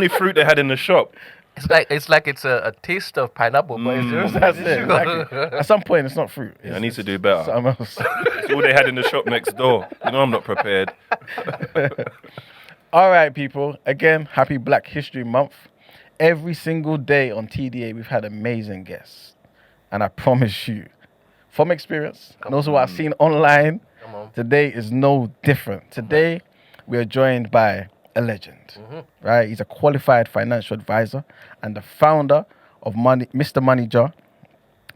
only fruit they had in the shop. It's like it's a taste of pineapple, but it's just That's it. Exactly. At some point, it's not fruit. I need to do better. Something else. It's all they had in the shop next door. You know I'm not prepared. All right, people. Again, happy Black History Month. Every single day on TDA, we've had amazing guests. And I promise you, from experience, and also what I've seen online, today is no different. Today, we are joined by a legend, right? He's a qualified financial advisor and the founder of Mr. MoneyJar,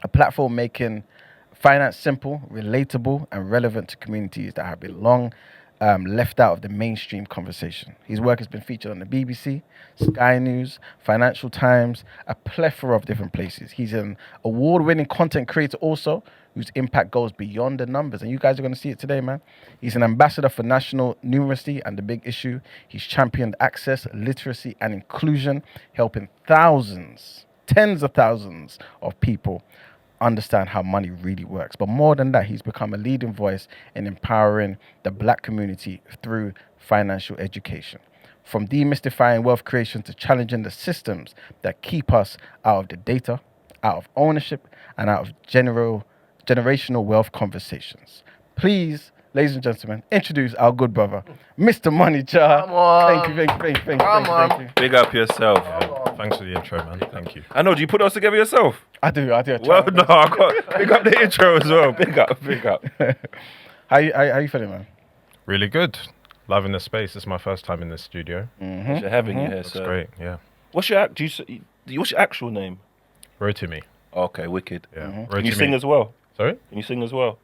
a platform making finance simple, relatable, and relevant to communities that have been long left out of the mainstream conversation. His work has been featured on the BBC, Sky News, Financial Times, a plethora of different places. He's an award-winning content creator also, whose impact goes beyond the numbers. And you guys are going to see it today, man. He's an ambassador for national numeracy and the big issue. He's championed access, literacy, and inclusion, helping thousands, tens of thousands of people understand how money really works. But more than that, he's become a leading voice in empowering the Black community through financial education. From demystifying wealth creation to challenging the systems that keep us out of the data, out of ownership, and out of generational wealth conversations. Please, ladies and gentlemen, introduce our good brother, Mr. MoneyJar. Come on. Thank you. Big up yourself. Thanks for the intro, man. Thank you. I know, do you put those together yourself? I do. Well, no, I got big up the intro as well. Big up. How you feeling, man? Really good. Loving the space. This is my first time in the studio. Pleasure having you here, That's sir. great, yeah. What's your actual name? Rotimi. Okay, wicked. Yeah. Can you sing as well? Sorry? Can you sing as well?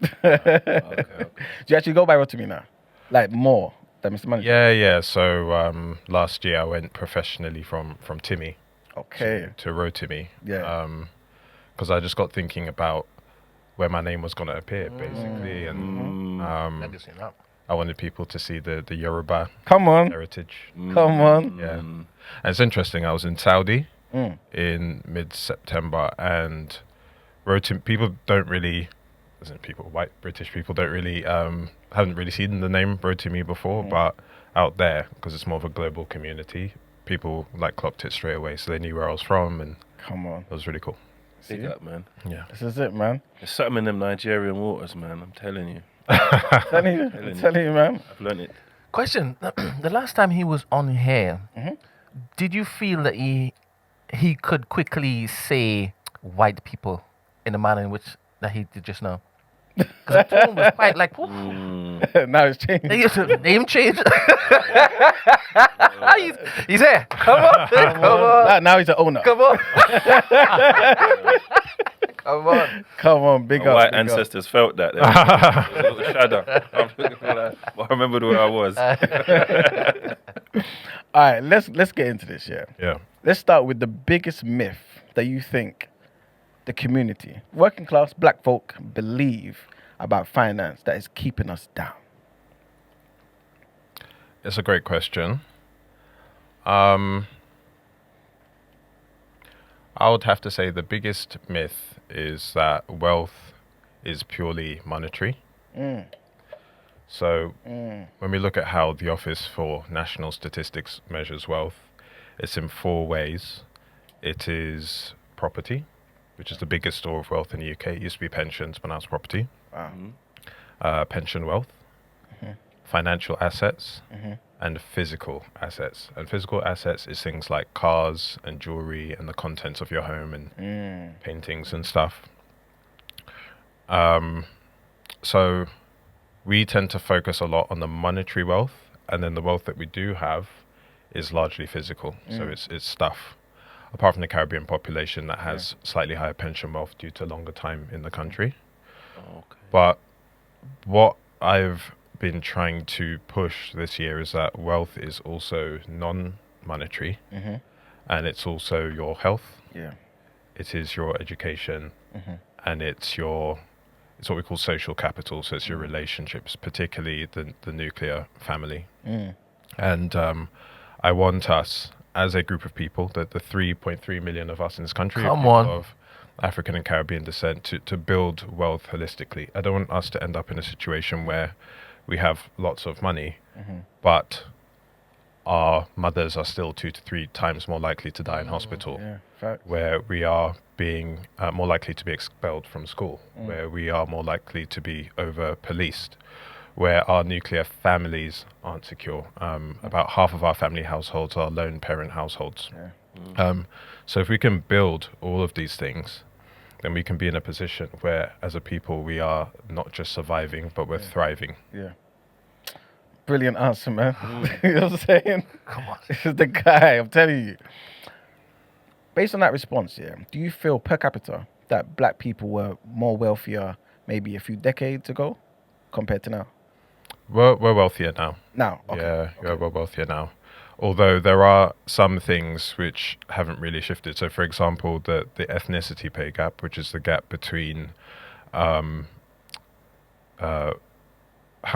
Do you actually go by Rotimi now? Like more than Mr. Money? Yeah. So last year I went professionally from Timmy Okay. to Rotimi. Yeah. Because I just got thinking about where my name was going to appear, basically. And I wanted people to see the Yoruba Come on. heritage. Come on. Yeah. And it's interesting. I was in Saudi in mid-September, and white British people don't really, haven't really seen the name Rotimi before, but out there, because it's more of a global community, people like clocked it straight away, so they knew where I was from, and Come on. it was really cool. Big up, man. Yeah. This is it, man. There's something in them Nigerian waters, man. I'm telling you. telling you, man. I've learned it. Question: the last time he was on here, did you feel that he could quickly say white people in the manner in which that he did just now? Because the tone was quite like, Now it's changed. the name changed. he's here. Come on. Now he's an owner. Come on. Come on. Come on, big My up. white big ancestors felt that. There was a little shadow. I'm looking for that. But I remembered where I was. All right, let's get into this, yeah. Yeah. Let's start with the biggest myth that you think the community, working class Black folk, believe about finance that is keeping us down. It's a great question. I would have to say the biggest myth is that wealth is purely monetary. So when we look at how the Office for National Statistics measures wealth, it's in 4 ways. It is property, which is the biggest store of wealth in the UK. It used to be pensions, but now it's property. Pension wealth, financial assets, and physical assets. And physical assets is things like cars and jewelry and the contents of your home and paintings and stuff. So we tend to focus a lot on the monetary wealth, and then the wealth that we do have is largely physical. So it's stuff. Apart from the Caribbean population that has slightly higher pension wealth due to longer time in the country. But what I've been trying to push this year is that wealth is also non-monetary, and it's also your health. It is your education, and it's what we call social capital. So it's your relationships, particularly the nuclear family. And I want us, as a group of people, the 3.3 million of us in this country, of African and Caribbean descent, to build wealth holistically. I don't want us to end up in a situation where we have lots of money, but our mothers are still 2 to 3 times more likely to die in hospital, Yeah, fact. where we are being more likely to be expelled from school, where we are more likely to be over-policed, where our nuclear families aren't secure. About half of our family households are lone parent households. Yeah. So if we can build all of these things, then we can be in a position where, as a people, we are not just surviving, but we're thriving. Yeah. Brilliant answer, man. You know what I'm saying? Come on. This is the guy, I'm telling you. Based on that response, yeah, do you feel per capita that black people were more wealthier maybe a few decades ago compared to now? We're wealthier now. Now, okay. Yeah, we're wealthier now. Although there are some things which haven't really shifted. So, for example, the ethnicity pay gap, which is the gap between how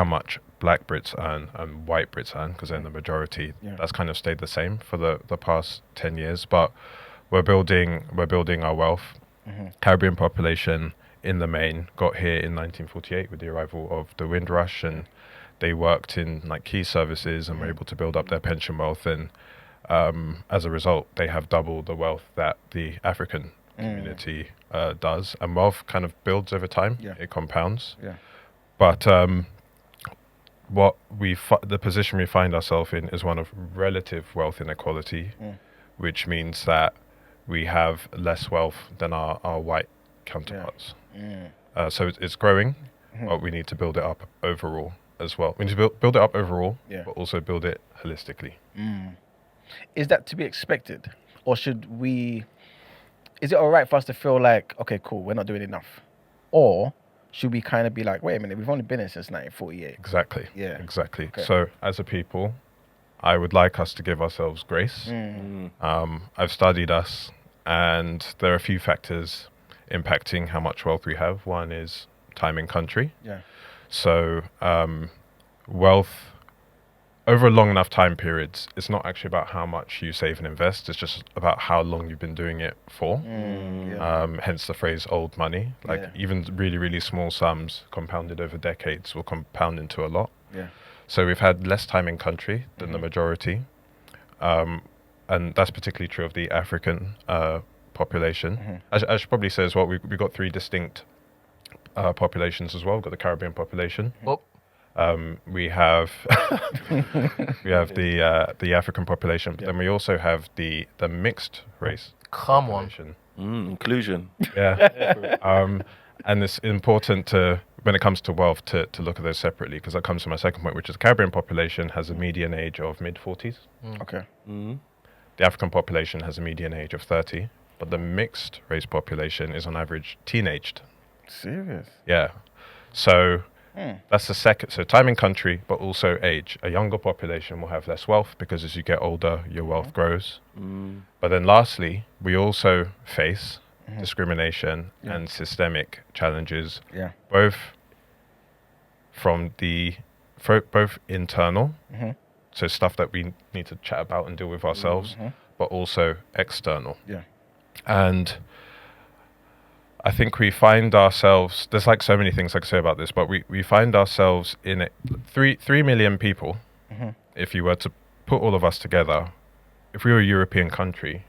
much black Brits earn and white Brits earn, because they're the majority. Yeah. That's kind of stayed the same for the past 10 years. But we're building our wealth. Caribbean population, in the main, got here in 1948 with the arrival of the Windrush, and they worked in like key services and were able to build up their pension wealth. And as a result, they have double the wealth that the African community does. And wealth kind of builds over time. Yeah. It compounds. Yeah. But what the position we find ourselves in is one of relative wealth inequality, which means that we have less wealth than our white counterparts. So it's growing, but we need to build it up overall as well. We need to build it up overall, but also build it holistically. Is that to be expected? Or should we... Is it all right for us to feel like, okay, cool, we're not doing enough? Or should we kind of be like, wait a minute, we've only been here since 1948? Exactly. Yeah. Exactly. Okay. So as a people, I would like us to give ourselves grace. I've studied us, and there are a few factors impacting how much wealth we have. One is time and country. Yeah. So wealth over a long enough time periods, it's not actually about how much you save and invest. It's just about how long you've been doing it for. Hence the phrase old money. Like even really, really small sums compounded over decades will compound into a lot. Yeah. So we've had less time in country than the majority. And that's particularly true of the African population. I should probably say as well, we've got 3 distinct populations as well. We've got the Caribbean population. We have the African population, but then we also have the mixed race population. Inclusion. Yeah. And it's important to, when it comes to wealth, to look at those separately, because that comes to my second point, which is the Caribbean population has a median age of mid-40s. Okay. The African population has a median age of 30, but the mixed race population is on average teenaged. Serious? Yeah. So that's the second. So time in country, but also age. A younger population will have less wealth because as you get older, your wealth grows. But then lastly, we also face discrimination and systemic challenges, both from both internal, so stuff that we need to chat about and deal with ourselves, but also external. Yeah. And I think we find ourselves, there's like so many things I could say about this, but we find ourselves in 3 million people. If you were to put all of us together, if we were a European country,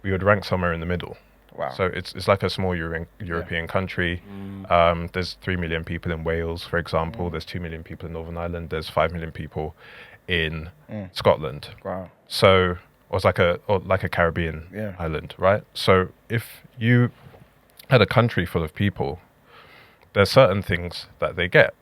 we would rank somewhere in the middle. Wow. So it's like a small European country. There's 3 million people in Wales, for example. There's 2 million people in Northern Ireland. There's 5 million people in Scotland. Wow. So or like a Caribbean island, right? So if you had a country full of people, there's certain things that they get.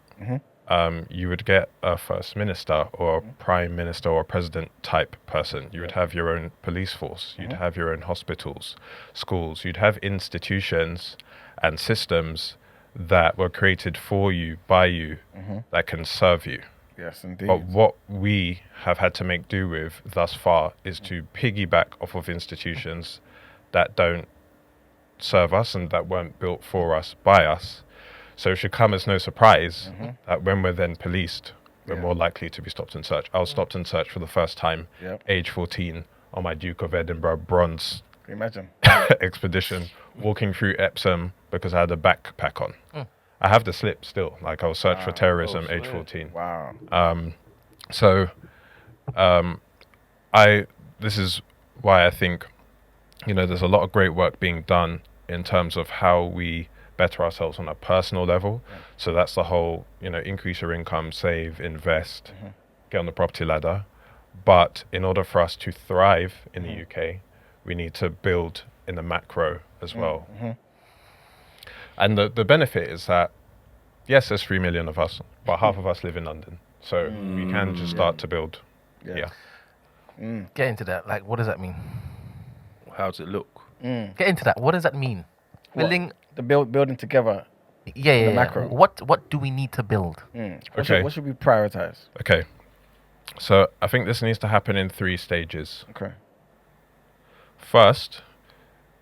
You would get a first minister or a prime minister or a president type person. You would have your own police force. You'd have your own hospitals, schools. You'd have institutions and systems that were created for you, by you, that can serve you. Yes, indeed. But what we have had to make do with thus far is to piggyback off of institutions that don't serve us and that weren't built for us, by us. So it should come as no surprise that when we're then policed, we're more likely to be stopped and searched. I was stopped and searched for the first time, age 14, on my Duke of Edinburgh bronze Can you imagine? expedition, walking through Epsom because I had a backpack on. I have the slip still. Like I was searched for terrorism, age 14. Wow. So this is why I think, there's a lot of great work being done in terms of how we better ourselves on a personal level. So that's the whole, increase your income, save, invest, get on the property ladder. But in order for us to thrive in the UK, we need to build in the macro as well. And the benefit is that, yes, there's 3 million of us, but half of us live in London. So we can just start to build. Yeah. Get into that. Like, what does that mean? How does it look? Get into that. What does that mean? Building. The building together. Yeah. macro. What do we need to build? What should we prioritize? Okay. So I think this needs to happen in 3 stages. Okay. First,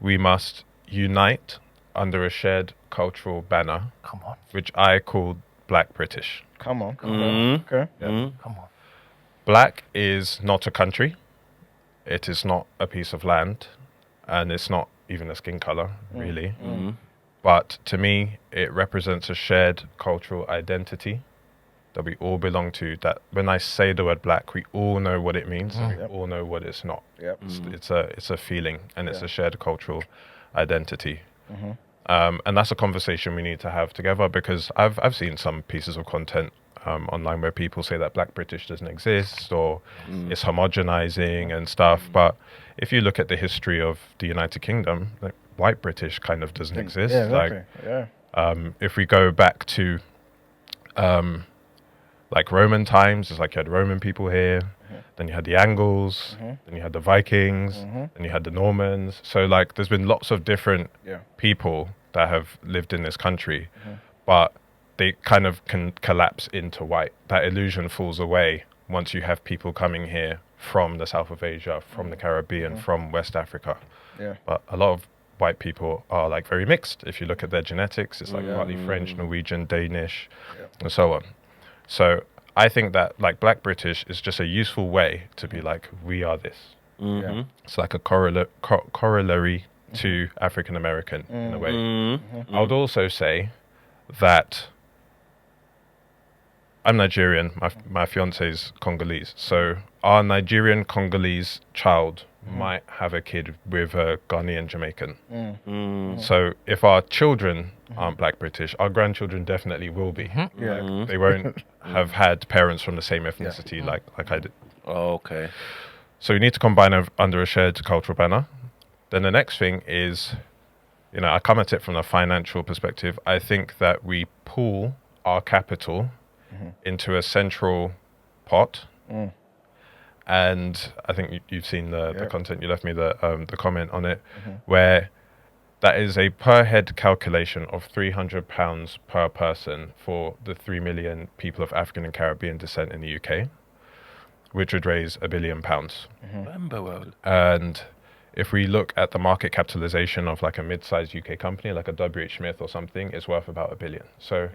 we must unite under a shared cultural banner, Come on. which I call Black British. Come on. Okay. Come on. Black is not a country. It is not a piece of land. And it's not even a skin color, really. But to me, it represents a shared cultural identity that we all belong to. That when I say the word black, we all know what it means. And we all know what it's not. Yep. It's a feeling, and it's a shared cultural identity. And that's a conversation we need to have together, because I've seen some pieces of content online where people say that Black British doesn't exist, or it's homogenizing and stuff. But if you look at the history of the United Kingdom, like, white British kind of doesn't exist. Yeah, exactly. If we go back to like Roman times, it's like you had Roman people here, then you had the Angles, then you had the Vikings, then you had the Normans. So like there's been lots of different people that have lived in this country, but they kind of can collapse into white. That illusion falls away once you have people coming here from the south of Asia, from the Caribbean, from West Africa. Yeah. But a lot of white people are like very mixed. If you look at their genetics, it's like partly French, Norwegian, Danish, and so on. So I think that like Black British is just a useful way to be like, we are this. It's like a corollary to African American in a way. I would also say that I'm Nigerian, my fiance is Congolese. So our Nigerian Congolese child might have a kid with a Ghanaian Jamaican. So if our children aren't Black British, our grandchildren definitely will be. They won't have had parents from the same ethnicity like I did. Oh, okay. So we need to combine under a shared cultural banner. Then the next thing is, I come at it from a financial perspective. I think that we pool our capital into a central pot. And I think you've seen the content. You left me the comment on it, where that is a per head calculation of £300 per person for the 3 million people of African and Caribbean descent in the UK, which would raise £1 billion. And if we look at the market capitalization of like a mid-sized UK company, like a WH Smith or something, it's worth about £1 billion. So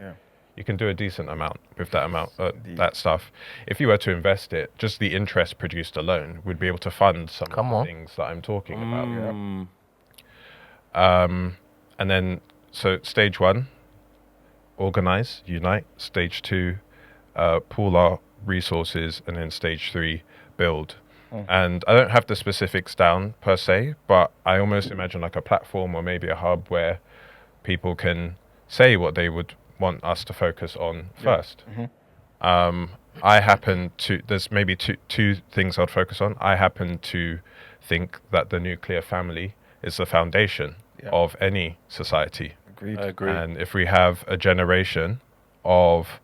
you can do a decent amount with that amount, that stuff. If you were to invest it, just the interest produced alone would be able to fund some of the things that I'm talking about. And then, so stage 1, organize, unite. Stage 2, pool our resources. And then stage 3, build. And I don't have the specifics down per se, but I almost imagine like a platform or maybe a hub where people can say what they would want us to focus on first. I happen to, there's maybe two things I'd focus on. I happen to think that the nuclear family is the foundation of any society. Agreed. I agree. And if we have a generation of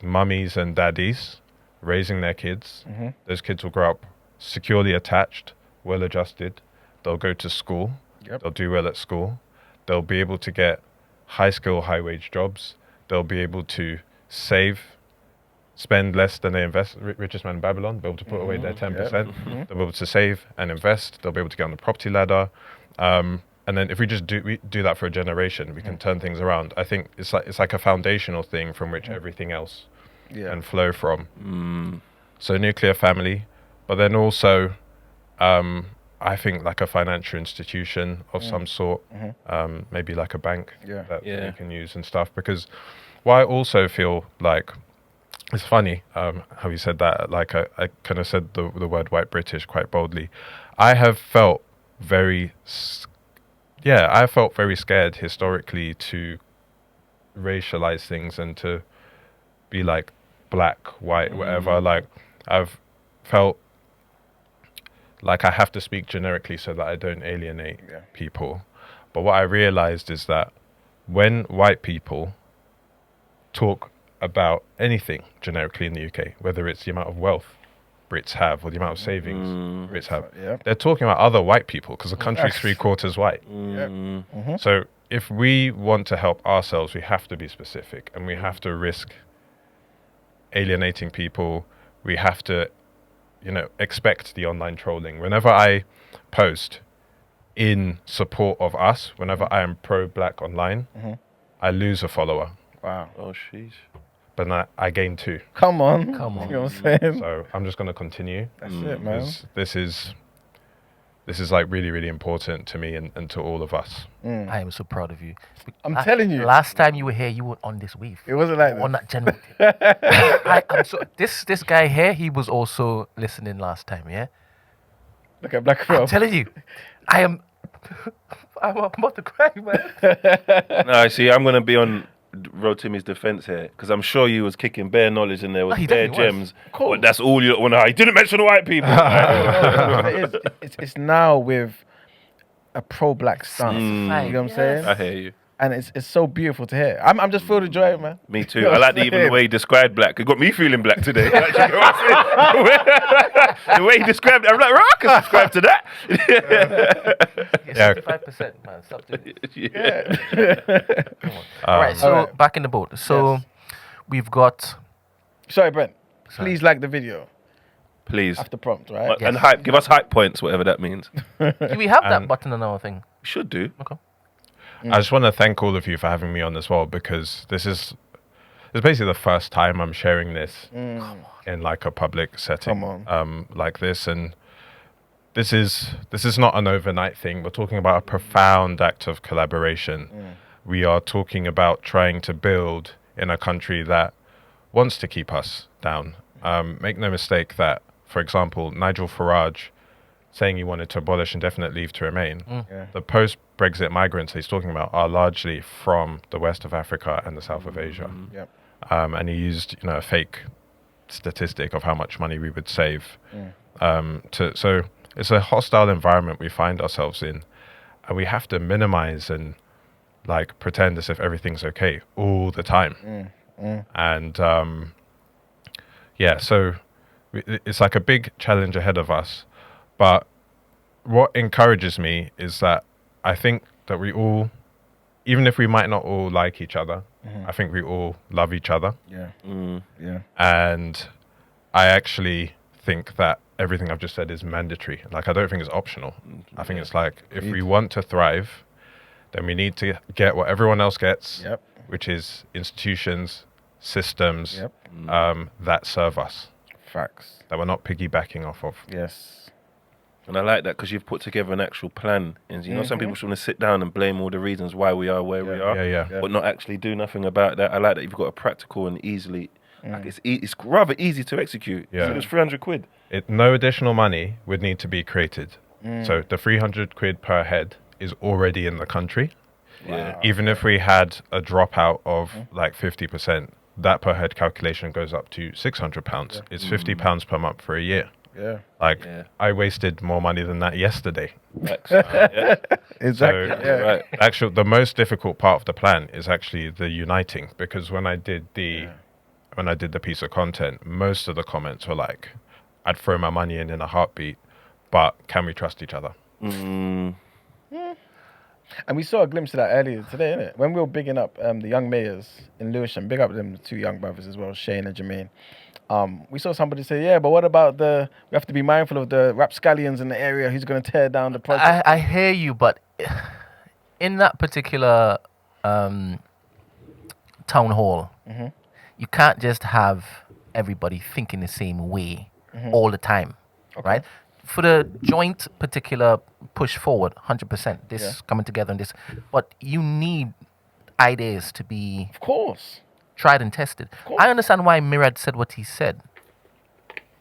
mummies and daddies raising their kids, those kids will grow up securely attached, well adjusted. They'll go to school. They'll do well at school. They'll be able to get high skill, high wage jobs. They'll be able to save, spend less than they invest. Richest man in Babylon, be able to put away their 10%. They'll be able to save and invest. They'll be able to get on the property ladder. And then if we just do that for a generation, we can turn things around. I think it's like a foundational thing from which everything else can flow from. So nuclear family, but then also I think like a financial institution of some sort, maybe like a bank that we can use and stuff. Because what I also feel like it's funny how you said that. Like I kind of said the word white British quite boldly. I have felt I felt very scared historically to racialize things and to be like black, white, whatever. Like I've felt like I have to speak generically so that I don't alienate people. But what I realized is that when white people talk about anything generically in the UK, whether it's the amount of wealth Brits have or the amount of savings Brits have, they're talking about other white people because the country's 3/4 white. So if we want to help ourselves, we have to be specific and we have to risk alienating people. We have to, expect the online trolling. Whenever I post in support of us, whenever I am pro-black online, I lose a follower. Wow. Oh, sheesh. But I gain 2. Come on. Come You know on. what I'm saying? So I'm just going to continue. That's it, man. 'Cause this is like really, really important to me and to all of us. I am so proud of you. I'm telling you. Last time you were here, you were on this wave. It wasn't like On this. that general. I'm so, this guy here, he was also listening last time, yeah? Look at Black I'm Crow. telling you, I'm about to cry, man. No, I see. I'm gonna be on Road Timmy's defense here because I'm sure you was kicking bare knowledge and there was he bare definitely was. gems. Cool. But that's all you want to. He didn't mention the white people. It's now with a pro-black stance. You know what I'm saying? I hear you. And it's so beautiful to hear. I'm just filled with joy, man. Me too. I like even the way he described black. It got me feeling black today. Actually, you know what I'm saying? The way he described it, I'm like, right, I can subscribe to that. Yeah, 65%, man. Stop doing it. Yeah. Come on. All right, so Alright. back in the boat. So we've got. Sorry, Brent. Please like the video Please. after prompt, right? And hype. Give us hype points, whatever that means. Do we have that button on our thing? We should do. Okay. I just want to thank all of you for having me on as well because this is basically the first time I'm sharing this in like a public setting like this, and this is not an overnight thing. We're talking about a profound act of collaboration. We are talking about trying to build in a country that wants to keep us down. Make no mistake that, for example, Nigel Farage saying he wanted to abolish indefinite leave to remain. The post-Brexit migrants he's talking about are largely from the west of Africa and the south of Asia. Yep. And he used, a fake statistic of how much money we would save. So it's a hostile environment we find ourselves in, and we have to minimize and like pretend as if everything's okay all the time. And so it's like a big challenge ahead of us. But what encourages me is that I think that we all, even if we might not all like each other, I think we all love each other. Yeah. And I actually think that everything I've just said is mandatory. Like, I don't think it's optional. I think it's like, if we want to thrive, then we need to get what everyone else gets, which is institutions, systems that serve us, Facts. that we're not piggybacking off of. Yes. And I like that because you've put together an actual plan. And some people just want to sit down and blame all the reasons why we are where we are, but not actually do nothing about that. I like that you've got a practical and easily, like it's rather easy to execute. Yeah. So it's 300 quid. No additional money would need to be created. So the 300 quid per head is already in the country. Yeah. Even if we had a dropout of like 50%, that per head calculation goes up to £600. It's £50 per month for a year. Yeah. Like, I wasted more money than that yesterday. Exactly. So, the most difficult part of the plan is actually the uniting, because when I did the piece of content, most of the comments were like, I'd throw my money in a heartbeat, but can we trust each other? And we saw a glimpse of that earlier today, innit? When we were bigging up the young mayors in Lewisham, big up them 2 young brothers as well, Shane and Jermaine. We saw somebody say, but what about we have to be mindful of the rapscallions in the area who's going to tear down the project. I hear you, but in that particular town hall, you can't just have everybody thinking the same way all the time, right? For the joint particular push forward, 100%, this coming together and this, but you need ideas to be Of course. tried and tested. I understand why Mirad said what he said.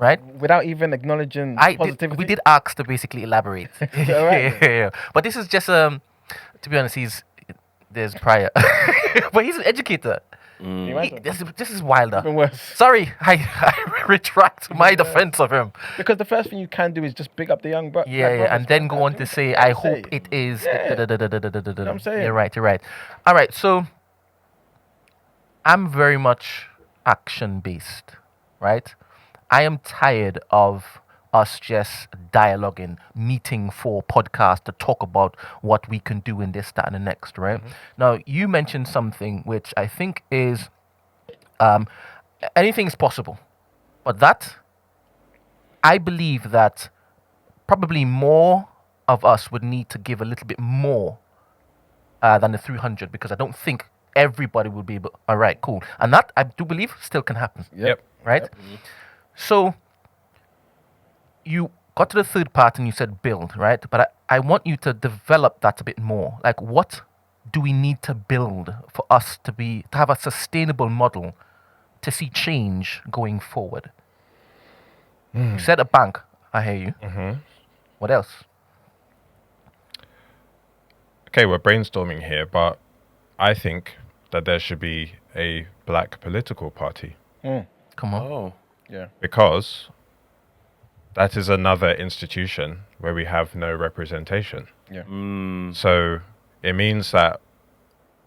Right? Without even acknowledging positivity. We did ask to basically elaborate. Yeah. But this is just to be honest, there's prior, but he's an educator. This is wilder. Even worse. Sorry, I retract my defense of him. Because the first thing you can do is just big up the young bro. And then go on to say, I hope it is. I'm saying. You're right. All right, so I'm very much action based, right? I am tired of us just dialoguing, meeting for podcast to talk about what we can do in this, that, and the next, right? Now, you mentioned something which I think is anything is possible. But that, I believe that probably more of us would need to give a little bit more than the 300, because I don't think everybody will be able. All right, cool. And that, I do believe, still can happen. Yep. Right? Yep. So, you got to the third part and you said build, right? But I want you to develop that a bit more. Like, what do we need to build for us to have a sustainable model to see change going forward? You said a bank. I hear you. What else? Okay, we're brainstorming here, but I think that there should be a black political party. Come on. Oh. Yeah. Because that is another institution where we have no representation. Yeah. So it means that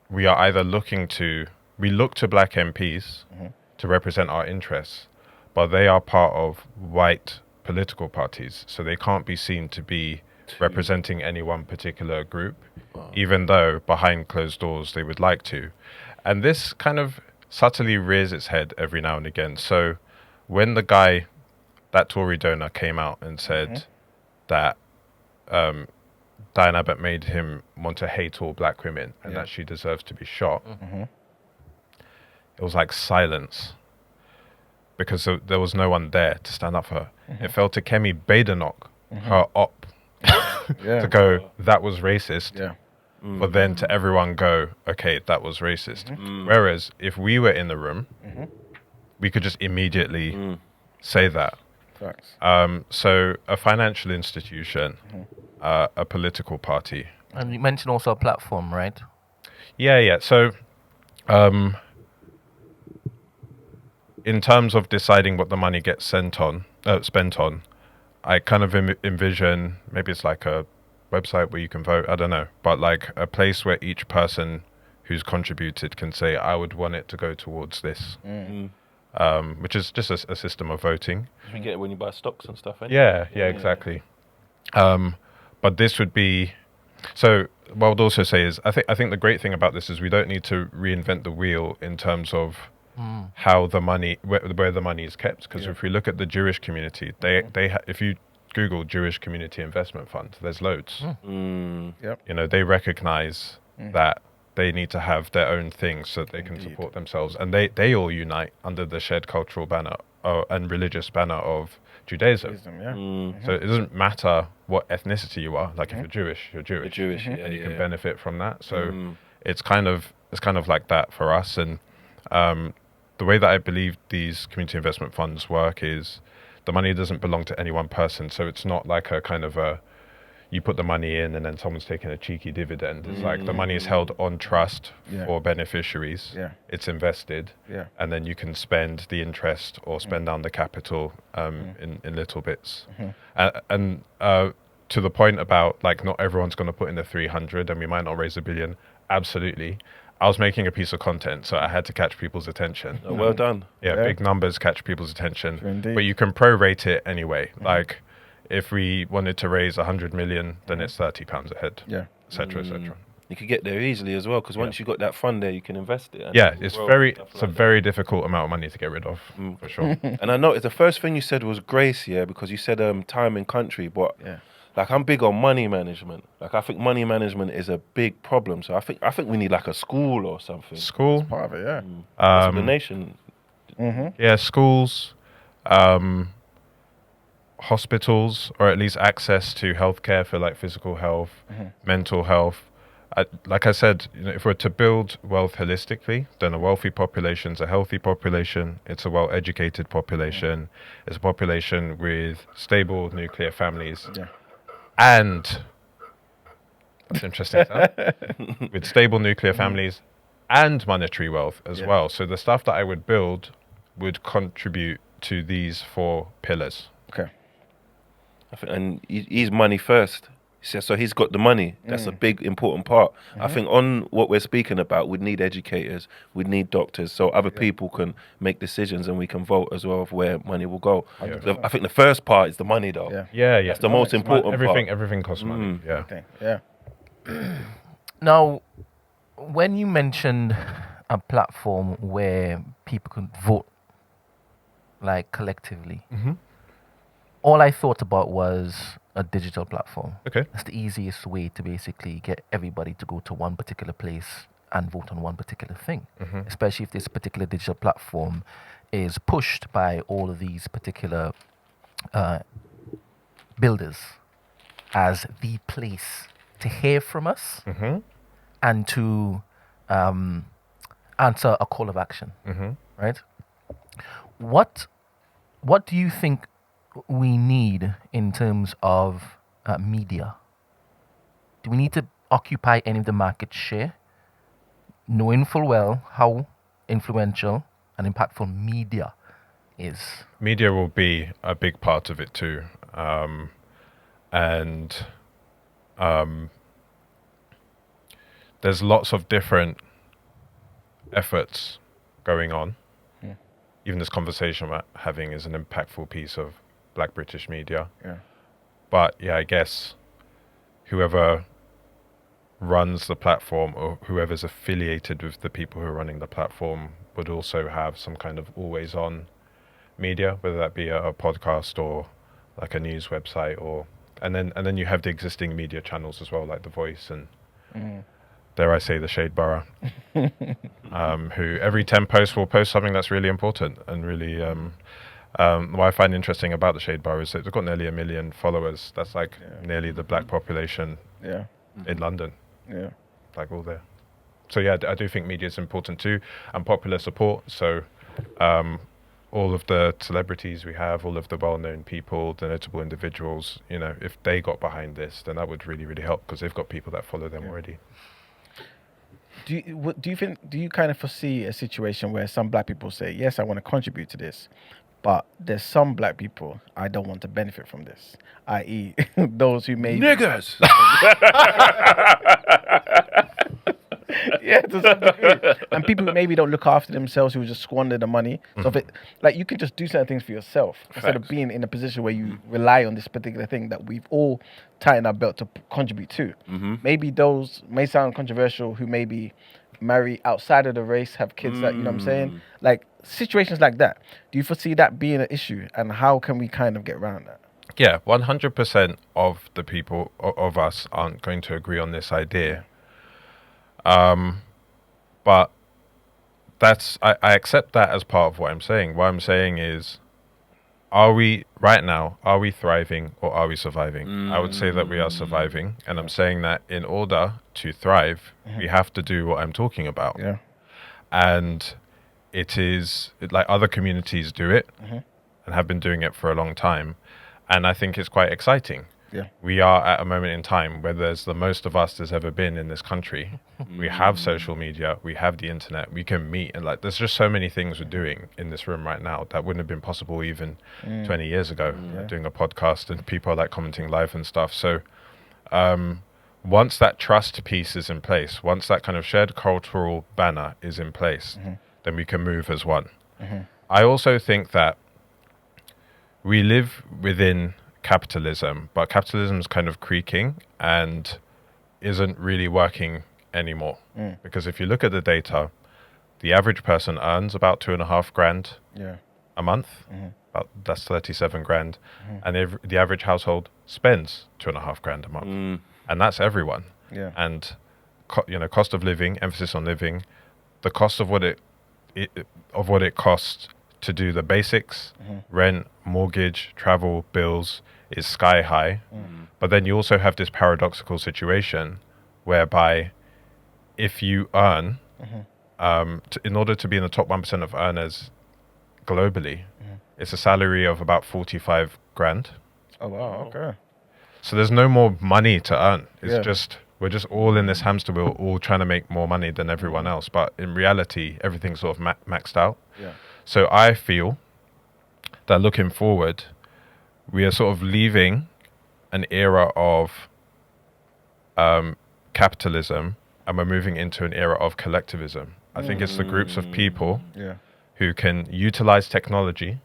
we are either look to black MPs to represent our interests, but they are part of white political parties, so they can't be seen to be representing any one particular group, even though behind closed doors they would like to. And this kind of subtly rears its head every now and again. So when that Tory donor came out and said that Diane Abbott made him want to hate all black women and that she deserves to be shot, it was like silence, because there was no one there to stand up for her. It fell to Kemi Badenoch, her op, to go, that was racist, but then to everyone go, okay, that was racist. Whereas if we were in the room, we could just immediately say that. Facts. So a financial institution, a political party. And you mentioned also a platform, right? Yeah. So in terms of deciding what the money gets spent on, I kind of envision, maybe it's like a website where you can vote, I don't know, but like a place where each person who's contributed can say, I would want it to go towards this. Which is just a system of voting. You get it when you buy stocks and stuff, Yeah, exactly. But this would be... So what I would also say is, I think the great thing about this is we don't need to reinvent the wheel in terms of how the money, where the money is kept. Because if we look at the Jewish community, if you Google Jewish Community Investment Fund, there's loads. Yep. You know, they recognize that they need to have their own things so that they can support themselves. And they all unite under the shared cultural banner and religious banner of Judaism. So it doesn't matter what ethnicity you are. Like if you're Jewish, you're Jewish. And you can benefit from that. So it's kind of like that for us. And the way that I believe these community investment funds work is the money doesn't belong to any one person. So it's not like a kind of you put the money in and then someone's taking a cheeky dividend. It's like the money is held on trust for beneficiaries. It's invested. And then you can spend the interest or spend down the capital in little bits. And to the point about like not everyone's going to put in the 300 and we might not raise $1 billion. Absolutely. I was making a piece of content, so I had to catch people's attention. Oh, well done. Yeah, big numbers catch people's attention. Indeed. But you can prorate it anyway. Like if we wanted to raise 100 million, then it's £30 a head, et cetera, et cetera. You could get there easily as well, because once you've got that fund there, you can invest it. And It's a very difficult amount of money to get rid of, for sure. And I noticed the first thing you said was grace, because you said time and country, but like I'm big on money management. Like I think money management is a big problem. So I think we need like a school or something. School? Part of it, For the nation. Yeah, schools, hospitals, or at least access to healthcare for like physical health, mental health, like I said, if we're to build wealth holistically, then a wealthy population is a healthy population. It's a well-educated population. It's a population with stable nuclear families. Yeah. And that's interesting. With stable nuclear families and monetary wealth as well. So the stuff that I would build would contribute to these 4 pillars. Okay. And he's money first. So he's got the money. That's a big, important part. I think on what we're speaking about, we'd need educators, we'd need doctors, so other people can make decisions and we can vote as well of where money will go. I think the first part is the money, though. Yeah. That's the most important part. Everything costs money. Yeah. Okay. Yeah. Now, when you mentioned a platform where people could vote, like collectively, all I thought about was a digital platform. Okay. That's the easiest way to basically get everybody to go to one particular place and vote on one particular thing, especially if this particular digital platform is pushed by all of these particular builders as the place to hear from us and to answer a call of action, right? What do you think we need in terms of media? Do we need to occupy any of the market share, knowing full well how influential and impactful media is? Media will be a big part of it too. There's lots of different efforts going on. Even this conversation we're having is an impactful piece of Black British media. But I guess whoever runs the platform or whoever's affiliated with the people who are running the platform would also have some kind of always on media, whether that be a podcast or like a news website, or and then you have the existing media channels as well, like The Voice and dare I say the Shade Borough, who every 10 posts will post something that's really important and really what I find interesting about the Shade Borough is that they've got nearly 1 million followers. That's like nearly the black population in London. Like all there. So I do think media is important too, and popular support. So all of the celebrities we have, all of the well-known people, the notable individuals, if they got behind this, then that would really, really help because they've got people that follow them already. Do you kind of foresee a situation where some black people say, yes, I want to contribute to this, but there's some black people I don't want to benefit from this, i.e. those who may Niggas! Yeah, to some degree. And people who maybe don't look after themselves, who just squander the money. So if you can just do certain things for yourself instead of being in a position where you rely on this particular thing that we've all tightened our belt to contribute to. Maybe those may sound controversial who maybe marry outside of the race, have kids that, you know what I'm saying? Like situations like that. Do you foresee that being an issue, and how can we kind of get around that? Yeah, 100% of the people of us aren't going to agree on this idea. But I accept that as part of what I'm saying. What I'm saying is, are we thriving or are we surviving? I would say that we are surviving. And I'm saying that in order to thrive, we have to do what I'm talking about. Yeah. And it's like other communities do it and have been doing it for a long time. And I think it's quite exciting. Yeah. We are at a moment in time where there's the most of us there's ever been in this country. We have social media, we have the internet, we can meet, and like there's just so many things we're doing in this room right now that wouldn't have been possible even 20 years ago, doing a podcast and people are like commenting live and stuff. So once that trust piece is in place, once that kind of shared cultural banner is in place, then we can move as one. I also think that we live within capitalism, but capitalism is kind of creaking and isn't really working anymore. Because if you look at the data, the average person earns about $2,500 a month. That's 37 grand, and the average household spends $2,500 a month, and that's everyone. And cost of living, emphasis on living, the cost of what it costs to do the basics, rent, mortgage, travel, bills, is sky high. But then you also have this paradoxical situation whereby if you earn, in order to be in the top 1% of earners globally, it's a salary of about 45 grand. Oh wow, okay. So there's no more money to earn. It's just, we're just all in this hamster wheel, all trying to make more money than everyone else. But in reality, everything's sort of maxed out. Yeah. So I feel that looking forward, we are sort of leaving an era of capitalism and we're moving into an era of collectivism. I think it's the groups of people who can utilize technology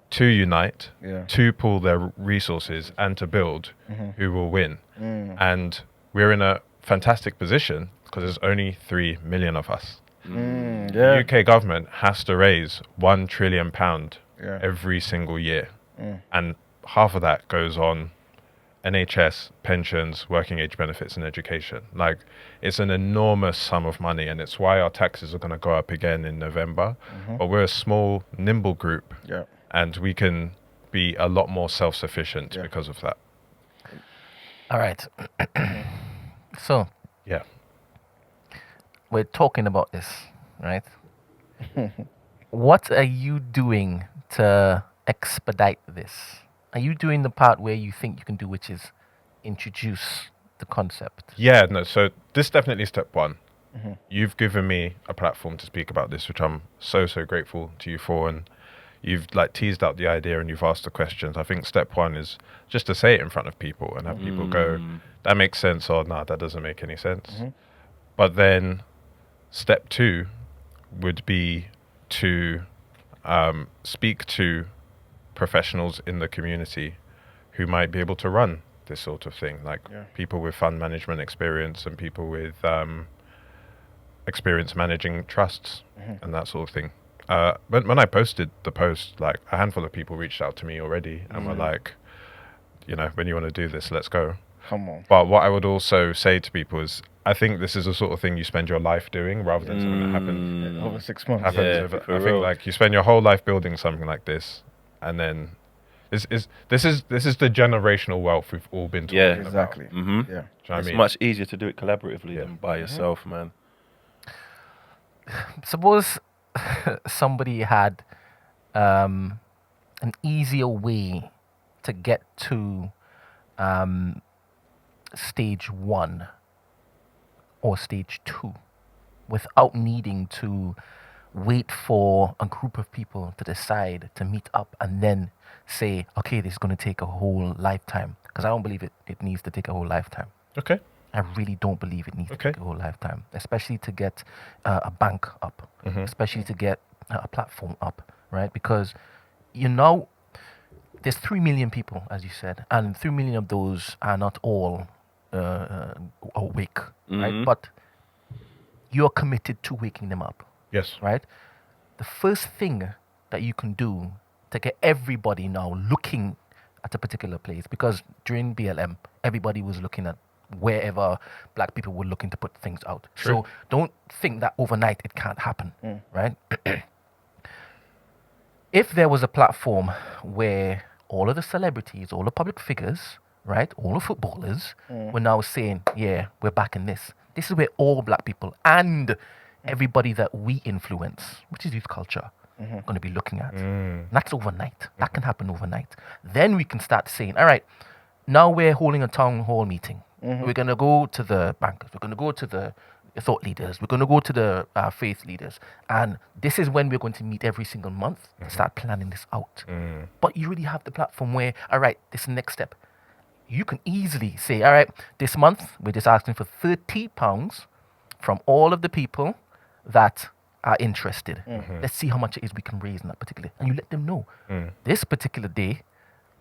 to unite, to pool their resources and to build, who will win. And we're in a fantastic position because there's only 3 million of us. The UK government has to raise £1 trillion every single year. And half of that goes on NHS, pensions, working age benefits and education. Like, it's an enormous sum of money, and it's why our taxes are going to go up again in November. But we're a small, nimble group, and we can be a lot more self-sufficient because of that. All right. So, we're talking about this, right? What are you doing to expedite this? Are you doing the part where you think you can do, which is introduce the concept? Yeah, no, so this is definitely step one. You've given me a platform to speak about this, which I'm so grateful to you for, and you've like teased out the idea and you've asked the questions. I think step one is just to say it in front of people and have people go, that makes sense, or no, that doesn't make any sense. But then step two would be to speak to professionals in the community who might be able to run this sort of thing, like people with fund management experience and people with experience managing trusts and that sort of thing. When I posted the post, like a handful of people reached out to me already and were like, you know, when you want to do this, let's go. Come on. But what I would also say to people is, I think this is the sort of thing you spend your life doing rather than something that happens Over 6 months. I think like you spend your whole life building something like this, and then this is the generational wealth we've all been talking about. Exactly. Yeah. Do you know what I It's mean? much easier to do it collaboratively than by yourself, man. Suppose somebody had an easier way to get to stage 1 or stage 2 without needing to wait for a group of people to decide to meet up and then say, okay, this is going to take a whole lifetime. Because I don't believe it needs to take a whole lifetime. Okay. I really don't believe it needs to take a whole lifetime, especially to get a bank up, especially to get a platform up, right? Because, you know, there's 3 million people, as you said, and 3 million of those are not all awake, right? But you're committed to waking them up. Yes. Right? The first thing that you can do to get everybody now looking at a particular place, because during BLM, everybody was looking at wherever black people were looking to put things out. True. So don't think that overnight it can't happen, right? If there was a platform where all of the celebrities, all the public figures, right, all the footballers were now saying, yeah, we're back in this. This is where all black people and everybody that we influence, which is youth culture, going to be looking at. That's overnight. That can happen overnight. Then we can start saying, all right, now we're holding a town hall meeting. We're going to go to the bankers. We're going to go to the thought leaders. We're going to go to the faith leaders. And this is when we're going to meet every single month to start planning this out. But you really have the platform where, all right, this is the next step. You can easily say, all right, this month we're just asking for £30 from all of the people that are interested. Let's see how much it is we can raise in that particular. And you let them know. This particular day,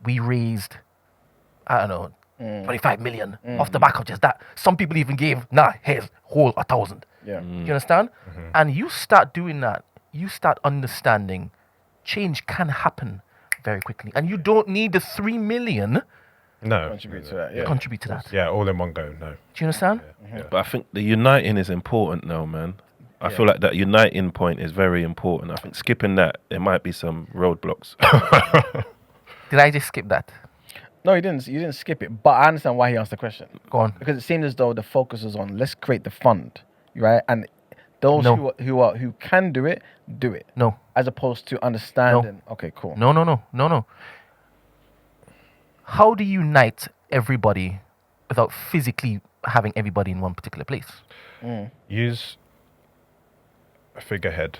we raised, I don't know, 25 million off the back of just that. Some people even gave, here's whole 1,000. Yeah. You understand? And you start doing that, you start understanding change can happen very quickly. And you don't need the 3 million Contribute to that. Yeah. contribute to that. Yeah, all in one go. No. Do you understand? But I think the uniting is important now, man. I feel like that uniting point is very important. I think skipping that, there might be some roadblocks. Did I just skip that? No, you didn't. You didn't skip it. But I understand why he asked the question. Go on. Because it seemed as though the focus was on let's create the fund. right? And those No. who can do it, No. as opposed to understanding. Okay, cool. No. How do you unite everybody without physically having everybody in one particular place? Use a figurehead.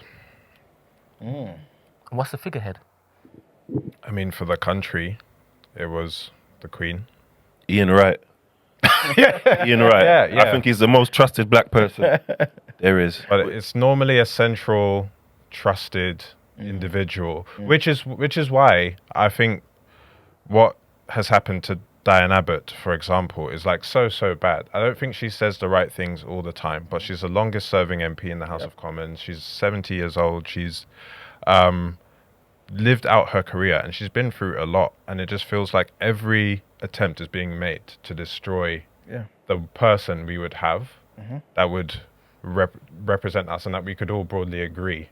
What's the figurehead? I mean, for the country, it was the Queen. Ian Wright. Ian Wright. Yeah. I think he's the most trusted black person there is. But it's normally a central, trusted individual, which is why I think what has happened to Diane Abbott, for example, is like so bad. I don't think she says the right things all the time, but she's the longest serving MP in the House of Commons. She's 70 years old. She's lived out her career, and she's been through a lot, and it just feels like every attempt is being made to destroy the person we would have that would represent us and that we could all broadly agree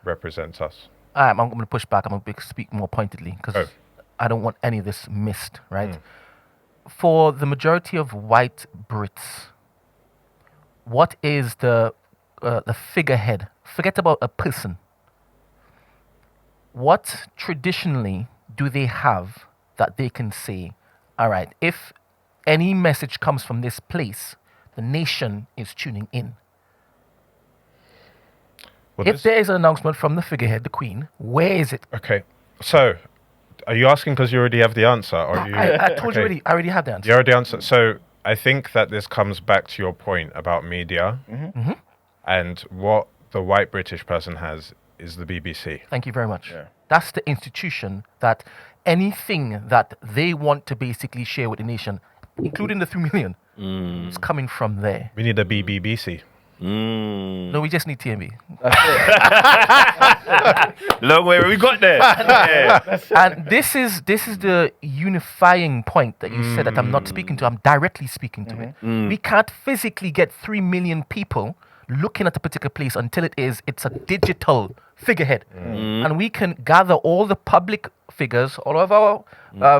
represents us. I'm going to push back. I'm going to speak more pointedly because I don't want any of this missed, right? For the majority of white Brits, what is the figurehead? Forget about a person. What traditionally do they have that they can say, all right, if any message comes from this place, the nation is tuning in? Well, if there is an announcement from the figurehead, the Queen, where is it? Okay, so are you asking because you already have the answer? Or you? I told you already. I already have the answer. You already answered. So I think that this comes back to your point about media, and what the white British person has is the BBC. Thank you very much. Yeah. That's the institution that anything that they want to basically share with the nation, including the 3 million, is coming from there. We need a BBBC. No, we just need TMB. Long way we got there. And this is the unifying point that you said that I'm not speaking to. I'm directly speaking to it. We can't physically get 3 million people looking at a particular place until it's a digital figurehead. And we can gather all the public figures, all of our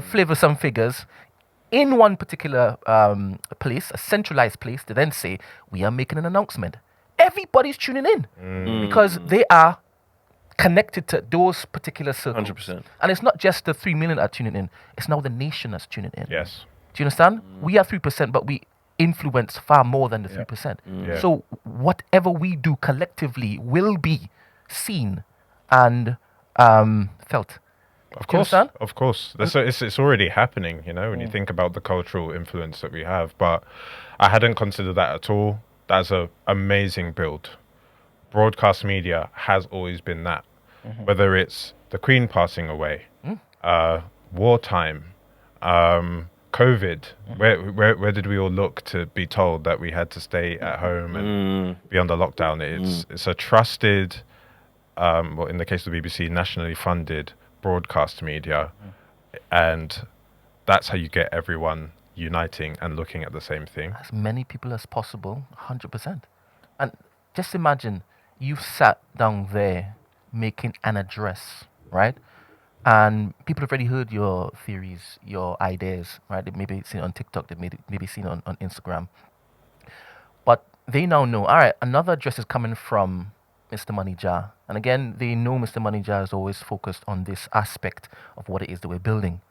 flavoursome figures, in one particular place, a centralized place, to then say, we are making an announcement. Everybody's tuning in because they are connected to those particular circles. 100%. And it's not just the 3 million that are tuning in, it's now the nation that's tuning in. Yes. Do you understand? We are 3%, but we influence far more than the 3%. So whatever we do collectively will be seen and felt. Of course. It's already happening, you know, when you think about the cultural influence that we have. But I hadn't considered that at all. That's an amazing build. Broadcast media has always been that. Whether it's the Queen passing away, wartime, COVID, where did we all look to be told that we had to stay at home and be under lockdown? It's a trusted, well, in the case of the BBC, nationally funded broadcast media, and that's how you get everyone uniting and looking at the same thing. As many people as possible, 100%. And just imagine you've sat down there making an address, right? And people have already heard your theories, your ideas, right? They maybe seen it on TikTok, they maybe seen it on Instagram. But they now know, all right, another address is coming from Mr. MoneyJar. And again, they know Mr. MoneyJar is always focused on this aspect of what it is that we're building.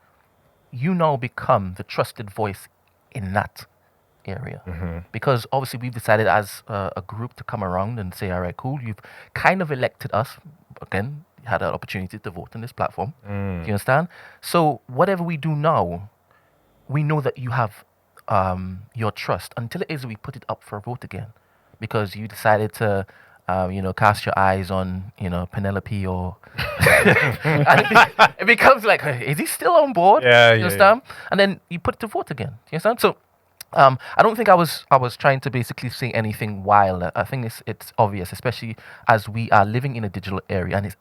You now become the trusted voice in that area. Because obviously we've decided as a group to come around and say, all right, cool, you've kind of elected us. Again, you had an opportunity to vote on this platform. Do you understand? So whatever we do now, we know that you have your trust until it is we put it up for a vote again. Because you decided to cast your eyes on, Penelope or... and it becomes like, is he still on board? Yeah, you understand? Yeah. And then you put it to vote again. Do you understand? So I don't think I was trying to basically say anything wild. I think it's obvious, especially as we are living in a digital area and it's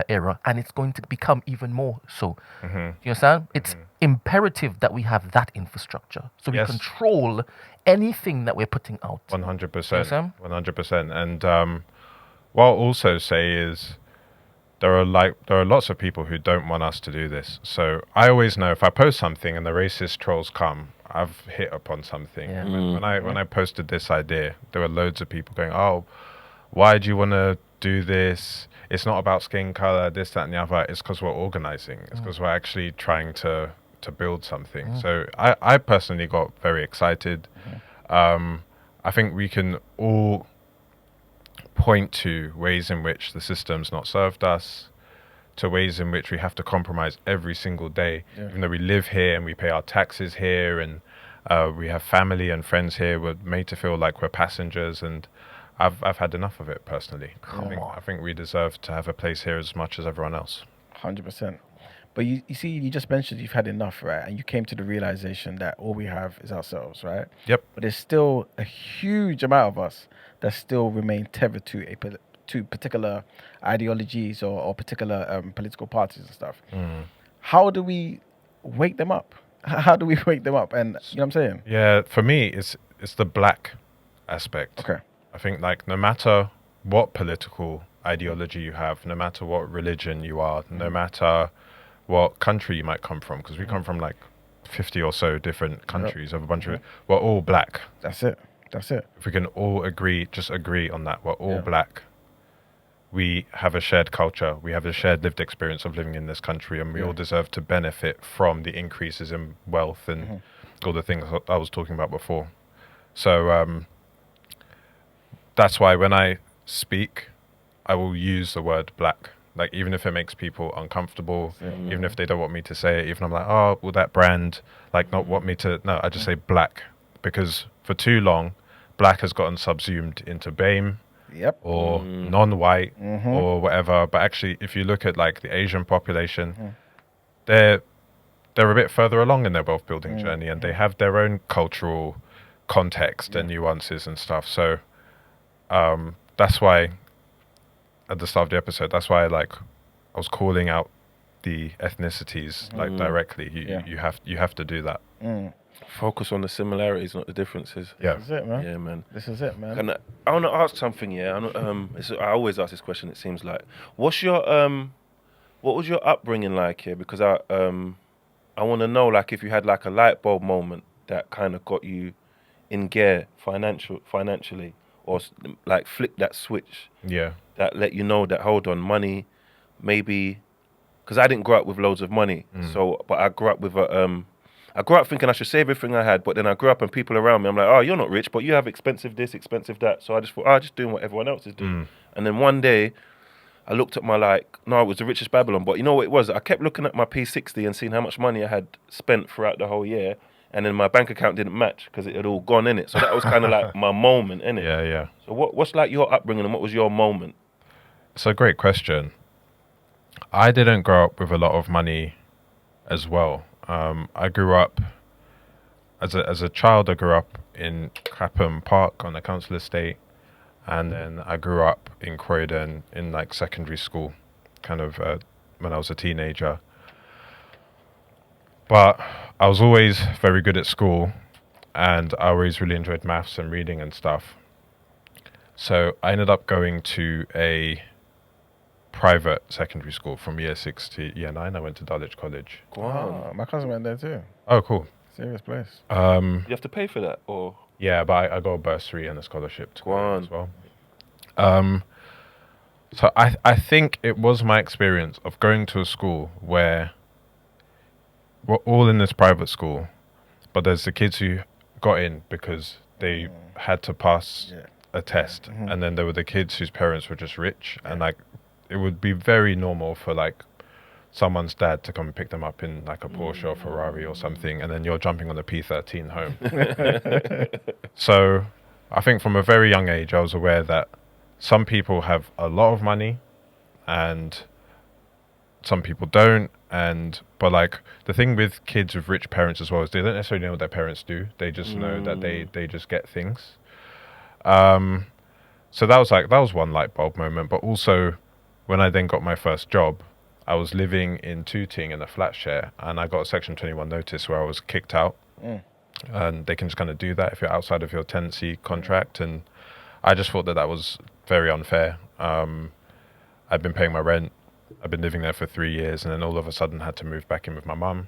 era, and it's going to become even more so. Do you understand? It's imperative that we have that infrastructure so we control anything that we're putting out. 100%. 100%. And what I'll also say is there are lots of people who don't want us to do this. So I always know if I post something and the racist trolls come, I've hit upon something. Yeah. When I posted this idea, there were loads of people going, "Oh, why do you want to do this? It's not about skin color, this, that, and the other. It's because we're organizing. It's because we're actually trying to build something." So I personally got very excited. I think we can all point to ways in which the system's not served us, to ways in which we have to compromise every single day, even though we live here and we pay our taxes here and we have family and friends here. We're made to feel like we're passengers, and I've had enough of it personally. I think we deserve to have a place here as much as everyone else. 100%. But you see, you just mentioned you've had enough, right? And you came to the realization that all we have is ourselves, right? Yep. But there's still a huge amount of us that still remain tethered to particular ideologies or particular political parties and stuff. How do we wake them up? How do we wake them up? And you know what I'm saying? Yeah, for me, it's the black aspect. Okay. I think like no matter what political ideology you have, no matter what religion you are, no matter what country you might come from, because we come from like 50 or so different countries of a bunch of, we're all black. That's it. If we can all agree on that, we're all black. We have a shared culture. We have a shared lived experience of living in this country, and we all deserve to benefit from the increases in wealth and all the things I was talking about before. So that's why when I speak, I will use the word black. Like, even if it makes people uncomfortable, even if they don't want me to say it, even I'm like, oh, will that brand like not want me to? No, I just say black, because for too long, black has gotten subsumed into BAME or non-white or whatever. But actually, if you look at like the Asian population, they're a bit further along in their wealth building journey, and they have their own cultural context and nuances and stuff. So that's why at the start of the episode, that's why I was calling out the ethnicities like directly. You have to do that. Focus on the similarities, not the differences. Yeah. This is it, man. Yeah, man. This is it, man. And I want to ask something. Yeah, I always ask this question. It seems like, what was your upbringing like here? Because I want to know, like, if you had like a light bulb moment that kind of got you in gear financially, or like flick that switch. Yeah. That let you know that, hold on, money, maybe, because I didn't grow up with loads of money. But I grew up with I grew up thinking I should save everything I had, but then I grew up and people around me, I'm like, oh, you're not rich, but you have expensive this, expensive that. So I just thought, just doing what everyone else is doing. And then one day, I looked at my no, it was the richest Babylon, but you know what it was? I kept looking at my P60 and seeing how much money I had spent throughout the whole year, and then my bank account didn't match because it had all gone in it. So that was kind of like my moment, innit? Yeah. So what's like your upbringing and what was your moment? It's a great question. I didn't grow up with a lot of money as well. I grew up as a child. I grew up in Clapham Park on the council estate, and then I grew up in Croydon in like secondary school, kind of when I was a teenager. But I was always very good at school, and I always really enjoyed maths and reading and stuff. So I ended up going to a private secondary school from year 6 to year 9. I went to Dulwich College. Wow. My cousin went there too. Oh, cool. Serious place. You have to pay for that, or? Yeah, but I got a bursary and a scholarship to go as well. So I think it was my experience of going to a school where we're all in this private school, but there's the kids who got in because they had to pass a test, and then there were the kids whose parents were just rich, and like it would be very normal for like someone's dad to come and pick them up in like a Porsche or Ferrari or something, and then you're jumping on the P13 home. So I think from a very young age I was aware that some people have a lot of money and some people don't, but like the thing with kids with rich parents as well is they don't necessarily know what their parents do. They just know that they just get things. So that was one light bulb moment. But also when I then got my first job, I was living in Tooting in a flat share, and I got a Section 21 notice where I was kicked out. And they can just kind of do that if you're outside of your tenancy contract. And I just thought that was very unfair. I'd been paying my rent I've been living there for 3 years, and then all of a sudden had to move back in with my mum.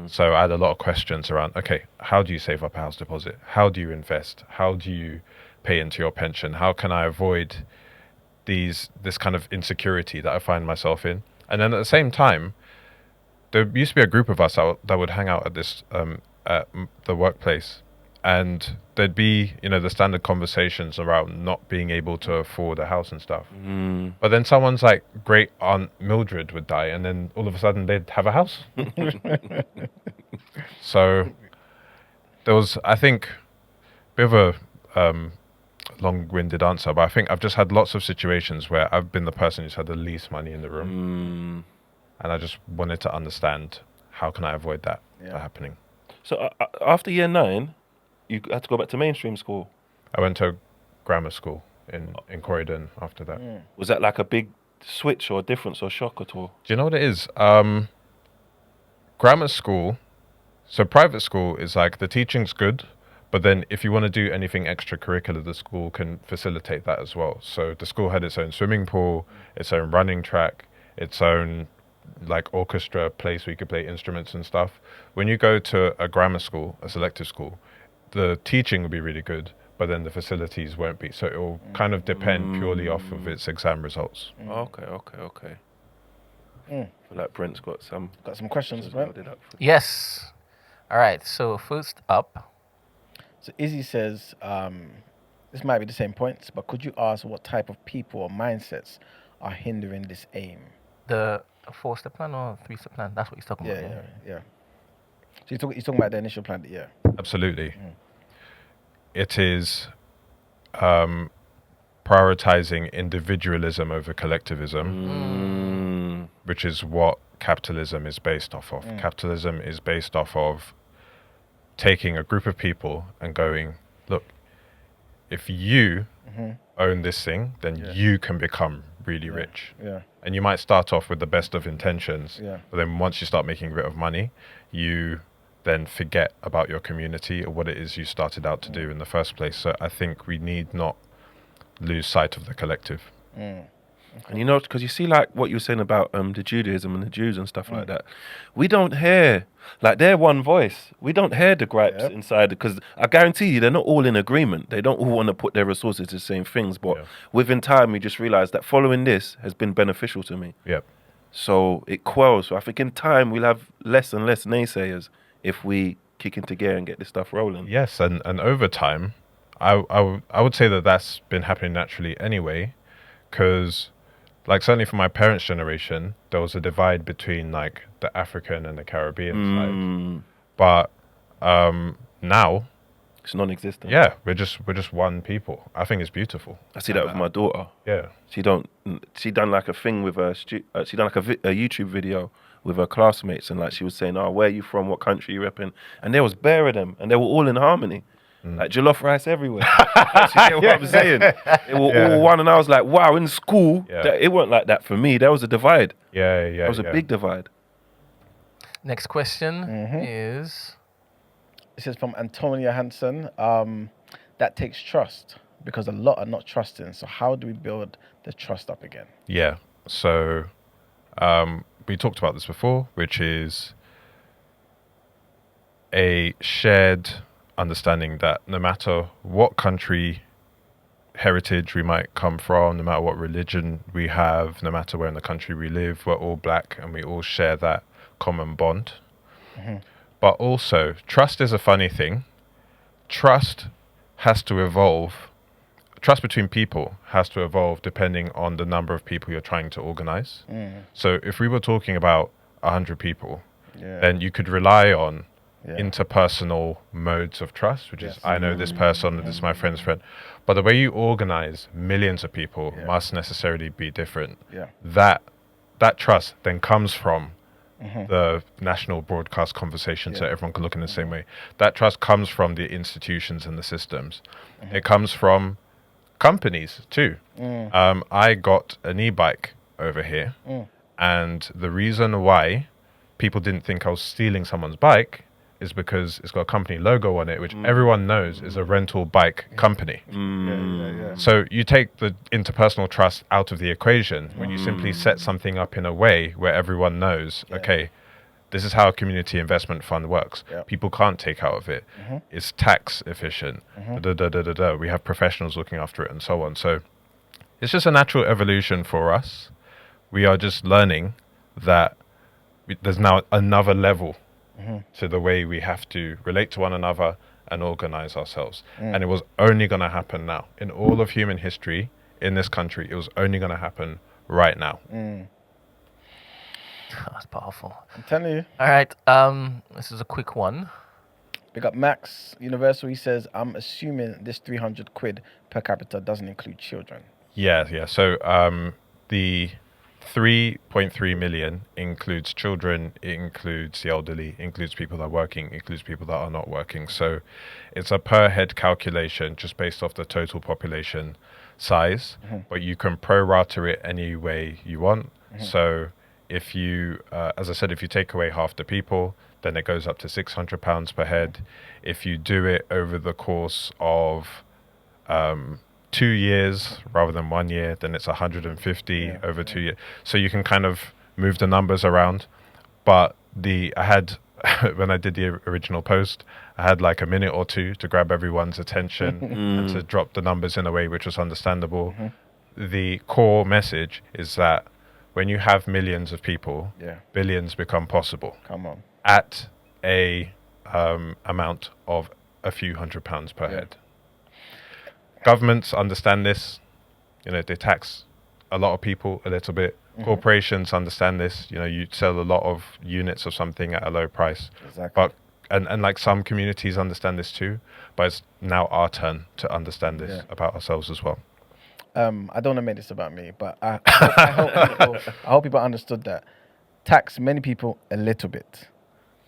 So I had a lot of questions around, okay, how do you save up a house deposit? How do you invest? How do you pay into your pension? How can I avoid this kind of insecurity that I find myself in? And then at the same time, there used to be a group of us that would hang out at the workplace, and there'd be, the standard conversations around not being able to afford a house and stuff. But then someone's like great aunt Mildred would die, and then all of a sudden they'd have a house. So there was, I think, a bit of a long-winded answer, but I think I've just had lots of situations where I've been the person who's had the least money in the room, and I just wanted to understand how can I avoid that happening. So after year 9, you had to go back to mainstream school. I went to grammar school in Croydon after that. Was that like a big switch or difference or shock at all? Do you know what it is? Grammar school, so private school is like the teaching's good, but then if you want to do anything extracurricular, the school can facilitate that as well. So the school had its own swimming pool, its own running track, its own like orchestra place where you could play instruments and stuff. When you go to a grammar school, a selective school, the teaching will be really good, but then the facilities won't be. So it will kind of depend purely off of its exam results. Okay. I feel like Brent's got some questions, Brent. Yes. All right. So first up. So Izzy says, this might be the same points, but could you ask what type of people or mindsets are hindering this aim? The 4-step plan or 3-step plan? That's what he's talking about. Yeah. So he's talking about the initial plan, Absolutely. It is prioritizing individualism over collectivism, which is what capitalism is based off of. Capitalism is based off of taking a group of people and going, look, if you own this thing, then you can become really rich. And you might start off with the best of intentions, but then once you start making a bit of money, you then forget about your community or what it is you started out to do in the first place. So I think we need not lose sight of the collective. And because you see like what you were saying about the Judaism and the Jews and stuff like that, we don't hear, like they're one voice. We don't hear the gripes inside, because I guarantee you they're not all in agreement. They don't all want to put their resources to the same things, but within time we just realize that following this has been beneficial to me. So it quells. So I think in time we'll have less and less naysayers if we kick into gear and get this stuff rolling. Yes, and over time, I would say that that's been happening naturally anyway, because like certainly for my parents' generation, there was a divide between like the African and the Caribbean side. But now it's non-existent. Yeah, we're just one people. I think it's beautiful. I see that with my daughter. Yeah, she done like a thing with her. She done like a YouTube video with her classmates, and like she was saying, "Oh, where are you from? What country you repping?" And there was bare of them, and they were all in harmony. Like jollof rice everywhere. You get what I'm saying? They were all one, and I was like, wow, in school, it wasn't like that for me. There was a divide. There was a big divide. Next question is... This is from Antonia Hansen. That takes trust, because a lot are not trusting. So how do we build the trust up again? Yeah, so we talked about this before, which is a shared understanding that no matter what country heritage we might come from, no matter what religion we have, no matter where in the country we live, we're all black and we all share that common bond. But also, trust is a funny thing. Trust has to evolve. Trust between people has to evolve depending on the number of people you're trying to organize. So if we were talking about 100 people, then you could rely on interpersonal modes of trust, which is I know this person, this is my friend's friend. But the way you organize millions of people must necessarily be different. That trust then comes from the national broadcast conversation, so everyone can look in the same way. That trust comes from the institutions and the systems. It comes from companies too. I got an e-bike over here, and the reason why people didn't think I was stealing someone's bike is because it's got a company logo on it, which everyone knows is a rental bike company. So you take the interpersonal trust out of the equation when you simply set something up in a way where everyone knows, okay, this is how a community investment fund works. People can't take out of it. It's tax efficient. We have professionals looking after it and so on. So it's just a natural evolution for us. We are just learning that there's now another level to the way we have to relate to one another and organize ourselves. And it was only going to happen now. In all of human history, in this country, it was only going to happen right now. That's powerful. I'm telling you. All right. This is a quick one. We got Max Universal. He says, I'm assuming this 300 quid per capita doesn't include children. Yeah. So the 3.3 million includes children, it includes the elderly, includes people that are working, includes people that are not working. So it's a per head calculation just based off the total population size, but you can prorata it any way you want. So if you, as I said, if you take away half the people, then it goes up to £600 per head. If you do it over the course of 2 years rather than 1 year, then it's 150 over 2 years. So you can kind of move the numbers around. But I had, when I did the original post, I had like a minute or two to grab everyone's attention and to drop the numbers in a way which was understandable. The core message is that when you have millions of people, billions become possible. Come on. At a amount of a few £100 per head. Governments understand this. You know, they tax a lot of people a little bit. Corporations understand this. You know, you sell a lot of units of something at a low price. But and like some communities understand this too. But it's now our turn to understand this about ourselves as well. I don't want to make this about me, but I hope people understood that tax many people a little bit,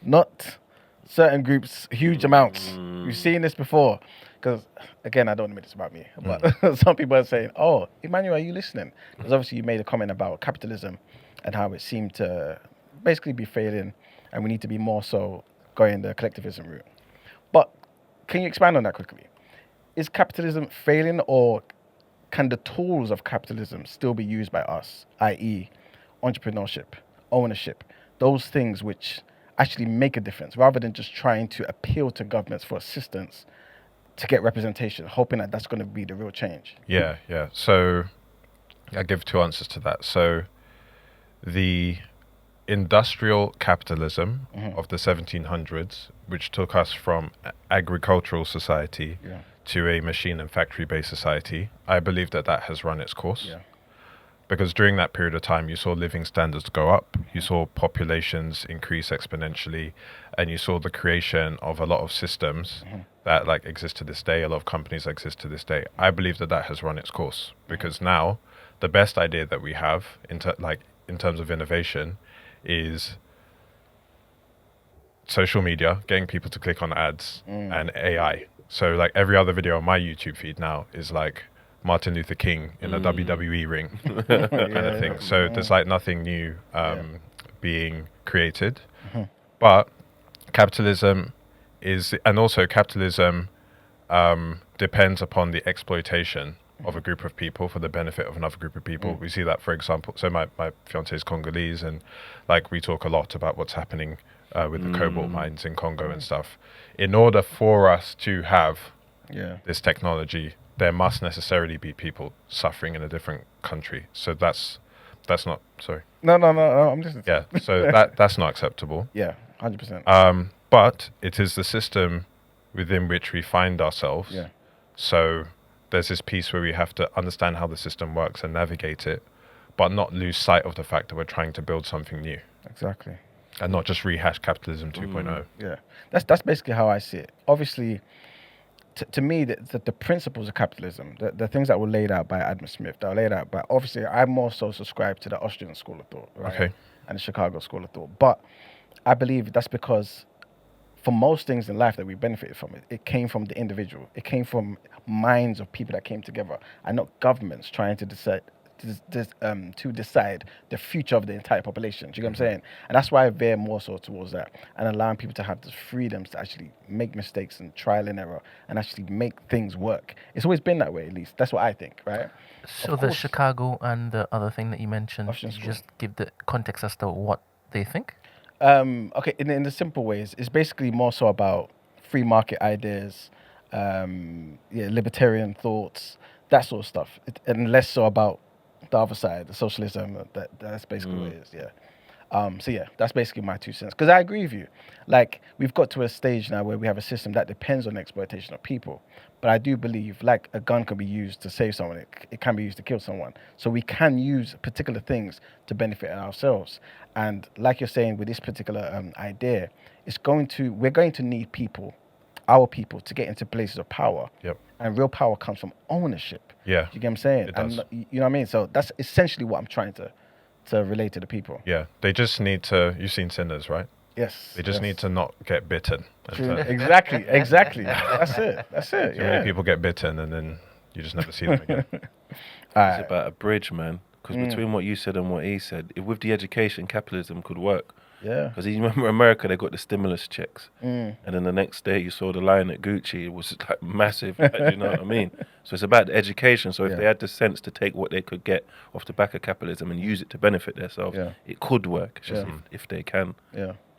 not certain groups huge amounts. We've seen this before. Because, again, I don't want to make this about me, but some people are saying, oh, Emmanuel, are you listening? Because obviously you made a comment about capitalism and how it seemed to basically be failing and we need to be more so going the collectivism route. But can you expand on that quickly? Is capitalism failing, or can the tools of capitalism still be used by us, i.e. entrepreneurship, ownership, those things which actually make a difference rather than just trying to appeal to governments for assistance to get representation, hoping that that's going to be the real change? Yeah. So I give two answers to that. So the industrial capitalism of the 1700s, which took us from agricultural society to a machine and factory-based society, I believe that has run its course. Because during that period of time, you saw living standards go up, you saw populations increase exponentially, and you saw the creation of a lot of systems that like exist to this day, a lot of companies that exist to this day. I believe that has run its course, because now the best idea that we have in terms of innovation is social media, getting people to click on ads, and AI. So like every other video on my YouTube feed now is like Martin Luther King in a WWE ring kind of thing. So there's like nothing new being created. But capitalism depends upon the exploitation of a group of people for the benefit of another group of people. We see that, for example, so my fiance is Congolese, and like we talk a lot about what's happening with the cobalt mines in Congo and stuff. In order for us to have this technology, there must necessarily be people suffering in a different country. So that's not, sorry. No, I'm listening. Yeah, so that's not acceptable. Yeah, 100%. But it is the system within which we find ourselves. So there's this piece where we have to understand how the system works and navigate it, but not lose sight of the fact that we're trying to build something new. Exactly. And not just rehash capitalism 2.0. Yeah, that's basically how I see it. Obviously, to me, the principles of capitalism, the things that were laid out by Adam Smith, that were laid out by, obviously, I more so subscribe to the Austrian school of thought, right? Okay. And the Chicago school of thought. But I believe that's because for most things in life that we benefited from, it came from the individual. It came from minds of people that came together, and not governments trying to to decide the future of the entire population. Do you get what I'm saying? And that's why I veer more so towards that, and allowing people to have the freedoms to actually make mistakes and trial and error and actually make things work. It's always been that way, at least. That's what I think, right? So the Chicago and the other thing that you mentioned, Option you school. just give the context as to what they think? Okay, in the simple ways, it's basically more so about free market ideas, libertarian thoughts, that sort of stuff, and less so about the other side, the socialism. That's basically what it is. Yeah. So yeah, that's basically my 2 cents. Because I agree with you. Like, we've got to a stage now where we have a system that depends on exploitation of people. But I do believe, like, a gun can be used to save someone, it can be used to kill someone. So we can use particular things to benefit ourselves. And like you're saying, with this particular idea, we're going to need people, our people, to get into places of power. Yep. And real power comes from ownership. Yeah. You get what I'm saying? It does. And you know what I mean? So that's essentially what I'm trying to relate to the people. Yeah. They just need to. You've seen Sinners, right? Yes. They just need to not get bitten. True. Exactly. That's it. Too many people get bitten, and then you just never see them again. It's about a bridge, man. Because between what you said and what he said, if with the education, capitalism could work. Yeah. Because you remember America, they got the stimulus checks. And then the next day you saw the line at Gucci. It was like massive. Like, you know what I mean? So it's about the education. So if they had the sense to take what they could get off the back of capitalism and use it to benefit themselves, it could work. It's just if they can,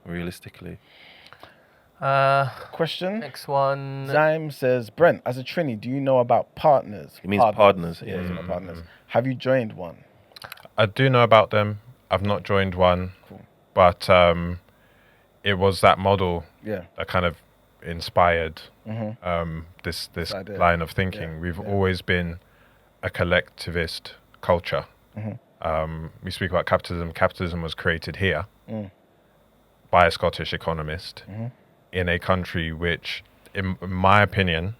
realistically. Question. Next one. Zyme says, Brent, as a Trini, do you know about partners? It means partners. Yeah, it's about partners. Have you joined one? I do know about them. I've not joined one. Cool. But it was that model that kind of inspired this line of thinking. We've always been a collectivist culture. We speak about capitalism. Capitalism was created here by a Scottish economist in a country which, in my opinion,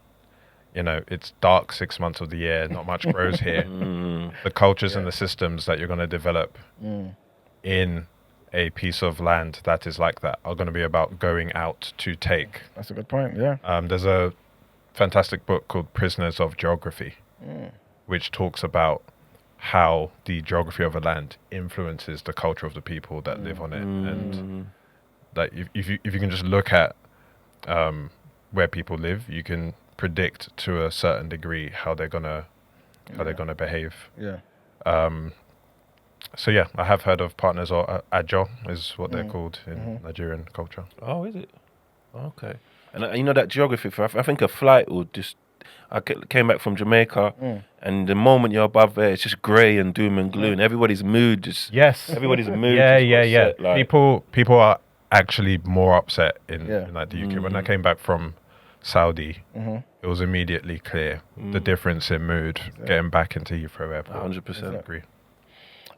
it's dark 6 months of the year, not much grows here. The cultures and the systems that you're going to develop in a piece of land that is like that are going to be about going out to take. That's a good point, yeah. There's a fantastic book called Prisoners of Geography, which talks about how the geography of a land influences the culture of the people that live on it. And that if you can just look at where people live, you can predict to a certain degree how they're gonna behave. Yeah. So yeah, I have heard of partners, or Ajo is what they're called in Nigerian culture. Oh, is it? Okay. And you know that geography, I think a flight would just... I came back from Jamaica, and the moment you're above there, it's just grey and doom and gloom. Everybody's mood just... Yes. Everybody's mood Yeah. set, like, People are actually more upset in like the UK. When I came back from Saudi, it was immediately clear the difference in mood getting back into Heathrow Airport. 100%. Agree.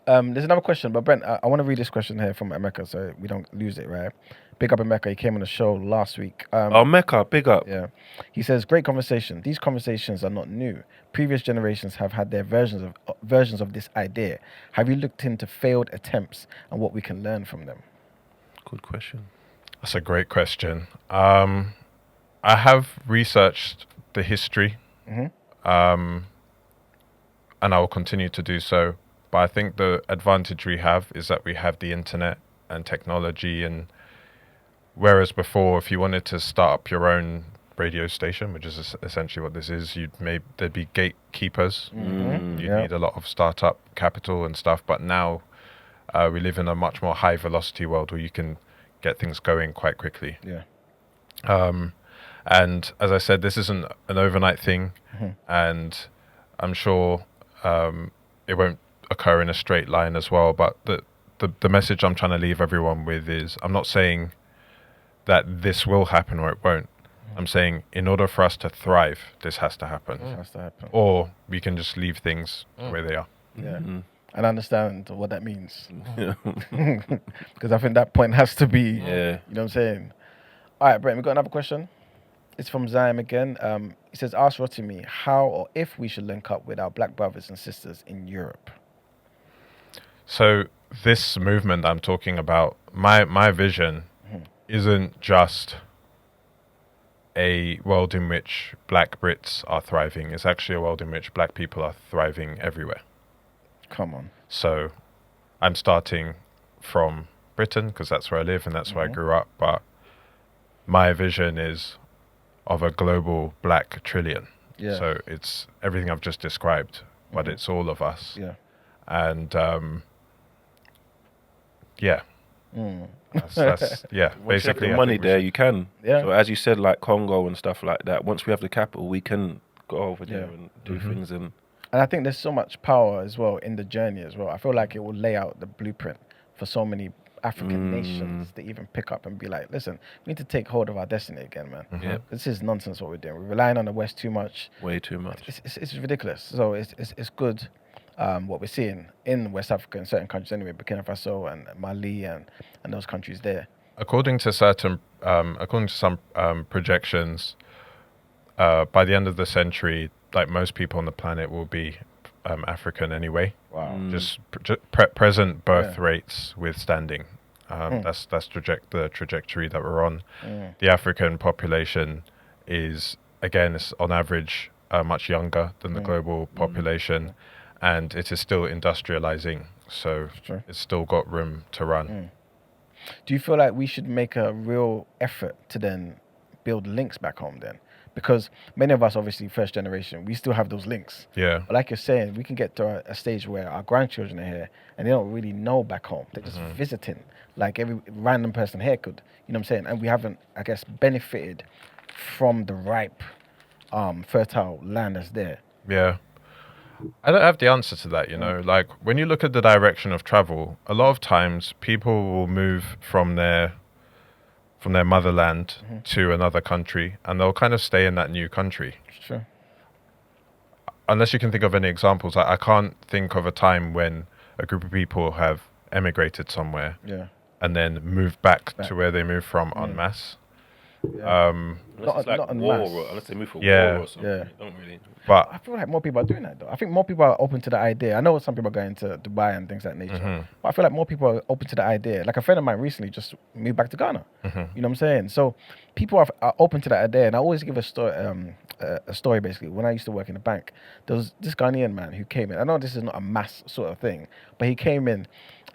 There's another question, but Brent, I want to read this question here from Emeka so we don't lose it, right? Big up Emeka, he came on the show last week. Mecca, big up. Yeah. He says, great conversation. These conversations are not new. Previous generations have had their versions of this idea. Have you looked into failed attempts and what we can learn from them? Good question. That's a great question. I have researched the history, and I will continue to do so. But I think the advantage we have is that we have the internet and technology, and whereas before, if you wanted to start up your own radio station, which is essentially what this is, there'd be gatekeepers. You'd need a lot of startup capital and stuff. But now we live in a much more high velocity world where you can get things going quite quickly. Yeah. And as I said, this isn't an overnight thing, and I'm sure it won't occur in a straight line as well. But the message I'm trying to leave everyone with is, I'm not saying that this will happen or it won't. I'm saying in order for us to thrive, this has to happen. It has to happen. Or we can just leave things the way they are. Yeah. And understand what that means. Because I think that point has to be, you know what I'm saying? All right, Brent, we got another question. It's from Zyme again. He says, ask Rotimi how or if we should link up with our black brothers and sisters in Europe. So this movement I'm talking about, my vision isn't just a world in which black Brits are thriving. It's actually a world in which black people are thriving everywhere. Come on. So I'm starting from Britain because that's where I live and that's where I grew up. But my vision is of a global black trillion. Yeah. So it's everything I've just described, but it's all of us. Yeah. And yeah. That's Once you have basically the money there, you can. Yeah. So as you said, like Congo and stuff like that. Once we have the capital, we can go over there and do things. And I think there's so much power as well in the journey as well. I feel like it will lay out the blueprint for so many African nations to even pick up and be like, listen, we need to take hold of our destiny again, man. Yeah. This is nonsense what we're doing. We're relying on the West too much. Way too much. It's ridiculous. So it's good what we're seeing in West Africa, in certain countries anyway, Burkina Faso and Mali and those countries there. According to some projections, by the end of the century, like most people on the planet will be African anyway. Wow. Just present birth rates withstanding. That's the trajectory that we're on. The African population is, again, it's on average much younger than the global population, and it is still industrializing. So it's still got room to run. Do you feel like we should make a real effort to then build links back home then? Because many of us, obviously, first generation, we still have those links. Yeah. But like you're saying, we can get to a stage where our grandchildren are here and they don't really know back home. They're just visiting, like every random person here could. You know what I'm saying? And we haven't, I guess, benefited from the ripe, fertile land that's there. Yeah. I don't have the answer to that, you know. Like, when you look at the direction of travel, a lot of times people will move from their motherland to another country, and they'll kind of stay in that new country. Sure. Unless you can think of any examples, I can't think of a time when a group of people have emigrated somewhere and then moved back to where they moved from en masse. Yeah. unless Not en masse. unless they move for Yeah. war or something. Yeah. Don't really. But I feel like more people are doing that though. I think more people are open to the idea. I know some people are going to Dubai and things of that nature, but I feel like more people are open to the idea. Like a friend of mine recently just moved back to Ghana. You know what I'm saying? So people are open to that idea, and I always give a story basically. When I used to work in a bank, there was this Ghanaian man who came in. I know this is not a mass sort of thing, but he came in,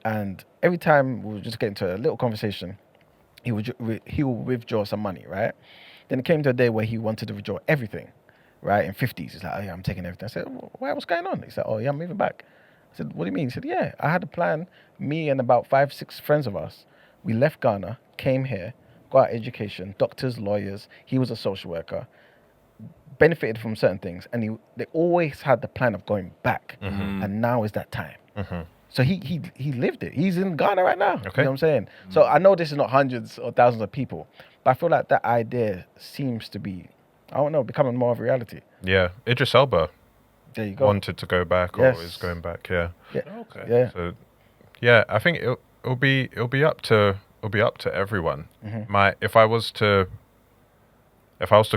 and every time we would just get into a little conversation, he would withdraw some money, right? Then it came to a day where he wanted to withdraw everything, right? In 50s. He's like, oh yeah, I'm taking everything. I said, why, what's going on? He said, oh yeah, I'm moving back. I said, what do you mean? He said, yeah, I had a plan. Me and about 5-6 friends of us, we left Ghana, came here, got our education, doctors, lawyers. He was a social worker, benefited from certain things, and they always had the plan of going back. And now is that time. So he lived it. He's in Ghana right now. Okay. You know what I'm saying? So I know this is not hundreds or thousands of people, but I feel like that idea seems to be, I don't know, becoming more of a reality. yeah, Idris Elba There you go. wanted to go back or is going back. Yeah. Yeah. Okay. Yeah. So yeah, I think it'll be up to everyone. If I was to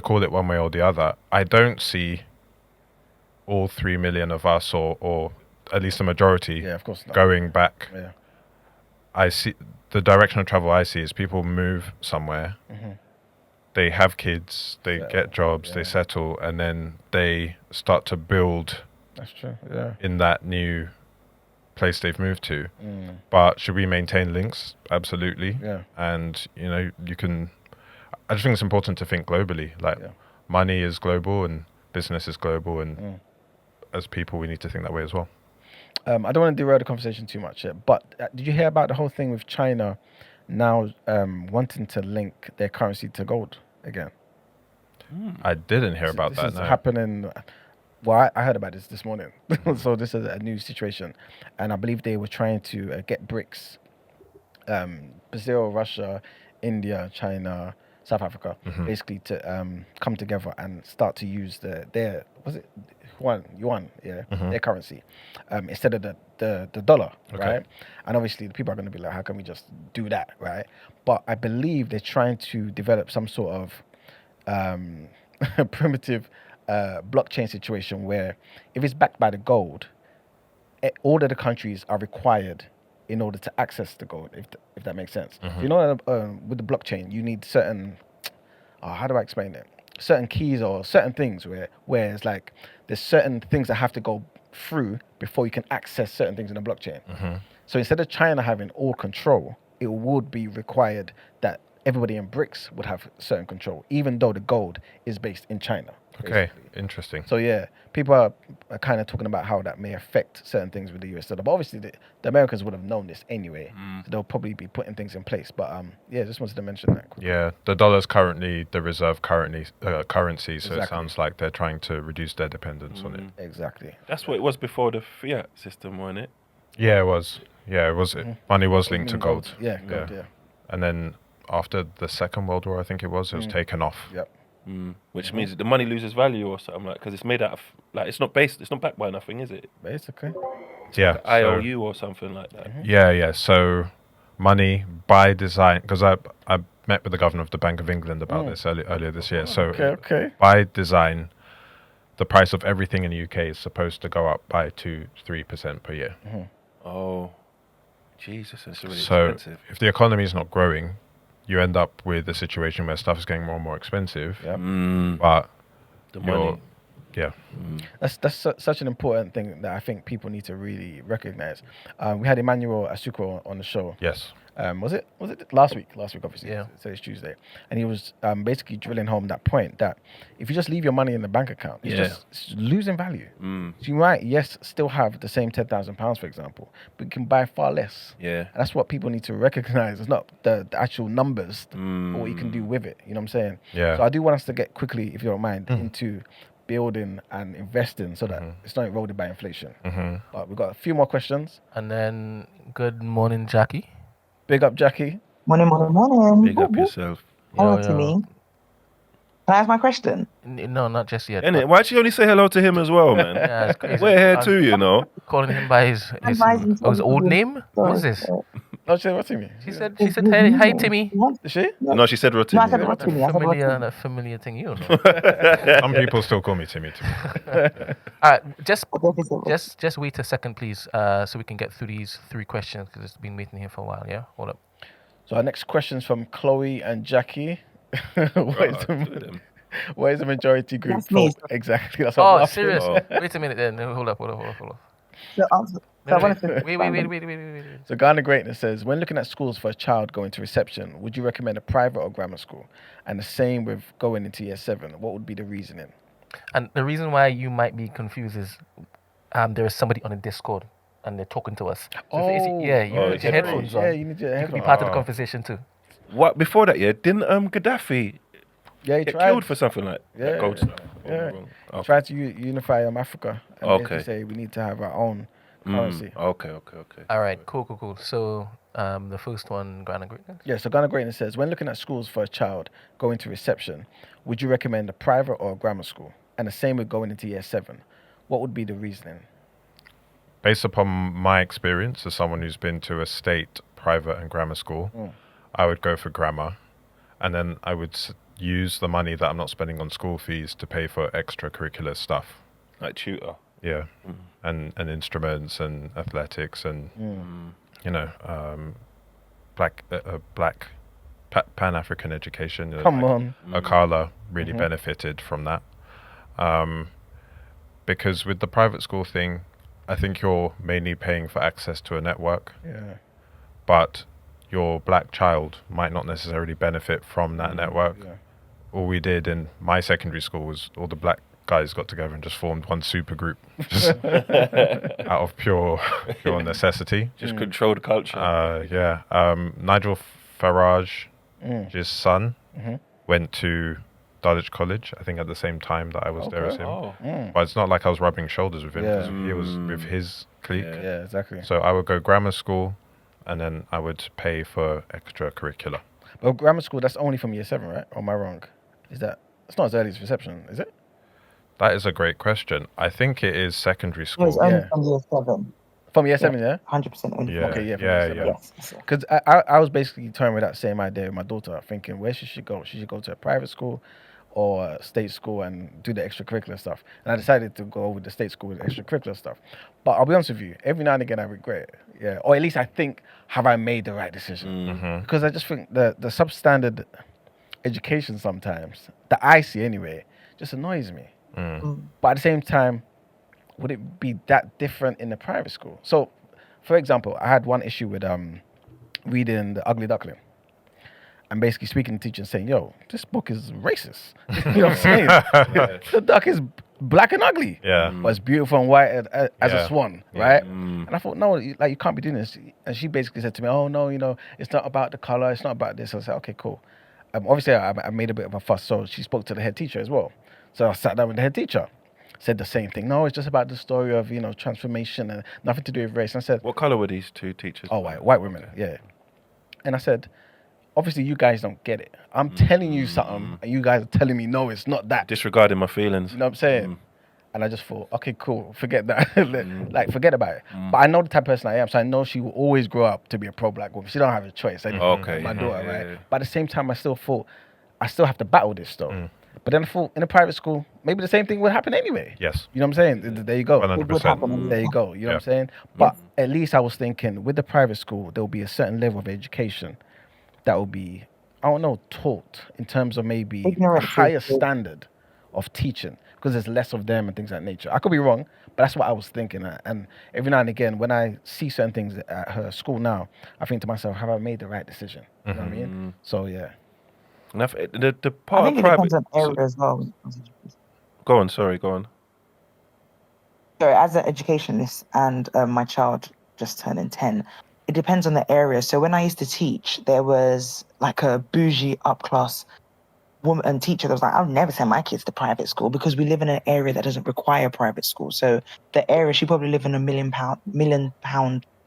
call it one way or the other, I don't see all 3 million of us or at least the majority Yeah, of course not. going back. Yeah. I see the direction of travel I see is people move somewhere, they have kids, they get jobs, they settle, and then they start to build That's true. Yeah. in that new place they've moved to. But should we maintain links? Absolutely. Yeah. And you know, I just think it's important to think globally. Like money is global and business is global, and as people we need to think that way as well. I don't want to derail the conversation too much yet, but did you hear about the whole thing with China now wanting to link their currency to gold again? I didn't hear about This that. is No. happening. Well, I heard about this morning. So this is a new situation, and I believe they were trying to get BRICS, Brazil, Russia, India, China, South Africa, basically to come together and start to use their was it yuan, their currency, instead of the dollar, right? And obviously the people are going to be like, how can we just do that, right? But I believe they're trying to develop some sort of primitive blockchain situation where if it's backed by the gold, all of the countries are required in order to access the gold, if that makes sense. You know, with the blockchain, you need certain, how do I explain it? Certain keys or certain things where it's like there's certain things that have to go through before you can access certain things in the blockchain. So instead of China having all control, it would be required that everybody in BRICS would have certain control, even though the gold is based in China. Okay, basically. interesting. So yeah, people are kind of talking about how that may affect certain things with the US dollar. But obviously the Americans would have known this anyway. So they'll probably be putting things in place. But yeah, just wanted to mention that quickly. Yeah, the dollar's currently the reserve currency, so Exactly. it sounds like they're trying to reduce their dependence on it. Exactly. That's what it was before the fiat system, wasn't it? Yeah, it was. Yeah, it was. Money was linked to gold. Yeah, gold, yeah. And then after the Second World War, I think it was taken off. Yep. Which means that the money loses value or something, like, because it's made out of, like, it's not backed by nothing, is it? Basically. Yeah. Like IOU or something like that. Yeah. So money by design, because I met with the governor of the Bank of England about this earlier this year. So Okay. by design, the price of everything in the UK is supposed to go up by 2-3% per year. Oh, Jesus, it's really So expensive. if the economy is not growing, you end up with a situation where stuff is getting more and more expensive. Yep. But The money. yeah. That's such an important thing that I think people need to really recognize. We had Emmanuel Asuko on the show. Yes. Was it last week? Last week, obviously. Yeah. So it's Tuesday, and he was basically drilling home that point that if you just leave your money in the bank account, it's losing value. So you might, still have the same £10,000, for example, but you can buy far less. Yeah. And that's what people need to recognize. It's not the actual numbers, but what you can do with it. You know what I'm saying? Yeah. So I do want us to get quickly, if you don't mind, into building and investing so that it's not eroded by inflation. But we've got a few more questions. And then, good morning, Jackie. Big up, Jackie. Morning. Big up yourself. Hello to me. Can I ask my question? No, not just yet. Innit? Why'd you only say hello to him as well, man? Yeah, it's crazy. We're here too, you know. Calling him by his old name? What's this? No, she said what to me? She said, hey, hi, Timmy. Is she? No, she said No, I Rotimi. said Rotimi. I said Rotimi. That familiar thing, you know. Some people still call me Timmy. All right, just wait a second, please, so we can get through these 3 questions because it's been waiting here for a while. Yeah, hold up. So our next question's from Chloe and Jackie. Where's the majority group? That's me. Exactly. That's what I'm Oh, asking. serious? Wait a minute then. Hold up. So I wanted to Wait. So Ghana Greatness says, when looking at schools for a child going to reception, would you recommend a private or grammar school? And the same with going into year 7. What would be the reasoning? And the reason why you might be confused is there is somebody on the Discord and they're talking to us. So you need your headphones on. Yeah, you need your You can headphones be part of the conversation too. What before that? Yeah, didn't Gaddafi Yeah, he get tried. killed for something like that gold stuff? Yeah. Okay. Try to unify Africa and basically say we need to have our own currency. Okay. All right, cool. So the first one, Ghana Greatness. Yeah, so Ghana Greatness says, when looking at schools for a child going to reception, would you recommend a private or a grammar school? And the same with going into year 7. What would be the reasoning? Based upon my experience as someone who's been to a state, private and grammar school, I would go for grammar. And then I would use the money that I'm not spending on school fees to pay for extracurricular stuff. Like tutor. Yeah. And instruments and athletics and, black Pan-African education. Come on. Akala really benefited from that. Because with the private school thing, I think you're mainly paying for access to a network. Yeah. But your black child might not necessarily benefit from that network. Yeah. All we did in my secondary school was all the black guys got together and just formed one super group just out of pure necessity. Just controlled culture. Nigel Farage, his son, went to Dulwich College, I think at the same time that I was there as him. But it's not like I was rubbing shoulders with him because he was with his clique. Yeah, exactly. So I would go grammar school and then I would pay for extracurricular. But grammar school, that's only from year 7, right? Or am I wrong? It's not as early as reception, is it? That is a great question. I think it is secondary school. No, it's only from year 7. From year 7, yeah? 100% only. Yeah. Okay, yeah, from Yeah, year 7. yeah. Yes. Because I was basically toying with that same idea with my daughter, thinking where should she go? Should she go to a private school or a state school and do the extracurricular stuff? And I decided to go with the state school with extracurricular stuff. But I'll be honest with you, every now and again I regret it. Yeah, or at least I think, have I made the right decision? Because I just think the substandard education sometimes, that I see anyway, just annoys me. But at the same time, would it be that different in the private school? So, for example, I had one issue with reading The Ugly Duckling. And basically speaking to the teacher and saying, yo, this book is racist. You know what I'm saying? The duck is black and ugly. Yeah. But it's beautiful and white as a swan, right? Mm. And I thought, no, you can't be doing this. And she basically said to me, oh, no, it's not about the color. It's not about this. I said, okay, cool. Obviously, I made a bit of a fuss. So she spoke to the head teacher as well. So I sat down with the head teacher. Said the same thing. No, it's just about the story of, transformation and nothing to do with race. And I said, what color were these two teachers? oh, white women, yeah. And I said, obviously, you guys don't get it. I'm telling you something, and you guys are telling me, no, it's not that. Disregarding my feelings. You know what I'm saying? And I just thought, okay, cool, forget that. Forget about it. But I know the type of person I am, so I know she will always grow up to be a pro-black woman. She don't have a choice. My daughter, right? Yeah. But at the same time, I still thought, I still have to battle this, though. But then I thought, in a private school, maybe the same thing would happen anyway. Yes. You know what I'm saying? There you go. 100%. There you go. You know what I'm saying? But at least I was thinking, with the private school, there will be a certain level of education that will be, I don't know, taught in terms of maybe a higher standard of teaching because there's less of them and things of that nature. I could be wrong, but that's what I was thinking. And every now and again, when I see certain things at her school now, I think to myself, have I made the right decision? You know what I mean? So, yeah. And the part I think of it private... depends on area as well. Go on, sorry, go on. So as an educationist and my child just turning 10, it depends on the area. So when I used to teach, there was like a bougie up-class woman and teacher that was like, I'll never send my kids to private school because we live in an area that doesn't require private school. So the area, she probably live in a £1 million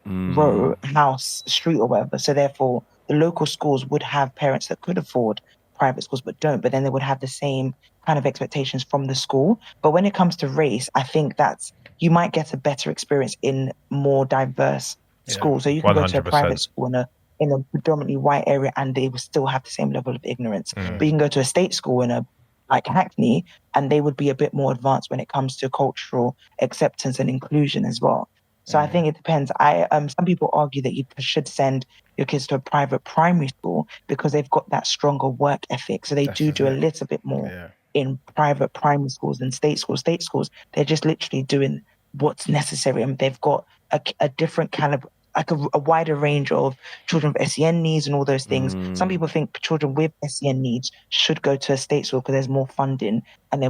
row, house, street or whatever. So therefore, the local schools would have parents that could afford private schools but don't, but then they would have the same kind of expectations from the school. But when it comes to race, I think that's, you might get a better experience in more diverse schools. So you can 100%. Go to a private school in a predominantly white area and they will still have the same level of ignorance. But you can go to a state school in like Hackney and they would be a bit more advanced when it comes to cultural acceptance and inclusion as well. So I think it depends. Some people argue that you should send your kids to a private primary school because they've got that stronger work ethic. So they do a little bit more in private primary schools than state schools. State schools, they're just literally doing what's necessary. I mean, they've got a different caliber, like a wider range of children with SEN needs and all those things. Some people think children with SEN needs should go to a state school because there's more funding and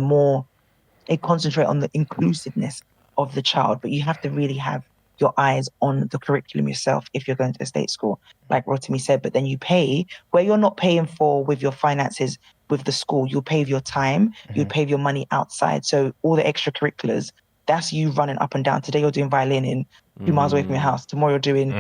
they concentrate on the inclusiveness of the child, but you have to really have your eyes on the curriculum yourself if you're going to a state school, like Rotimi said. But then you pay where you're not paying for with your finances with the school, you'll pay with your time, you'll pay with your money outside. So all the extracurriculars, that's you running up and down. Today you're doing violin in 2 miles away from your house. Tomorrow you're doing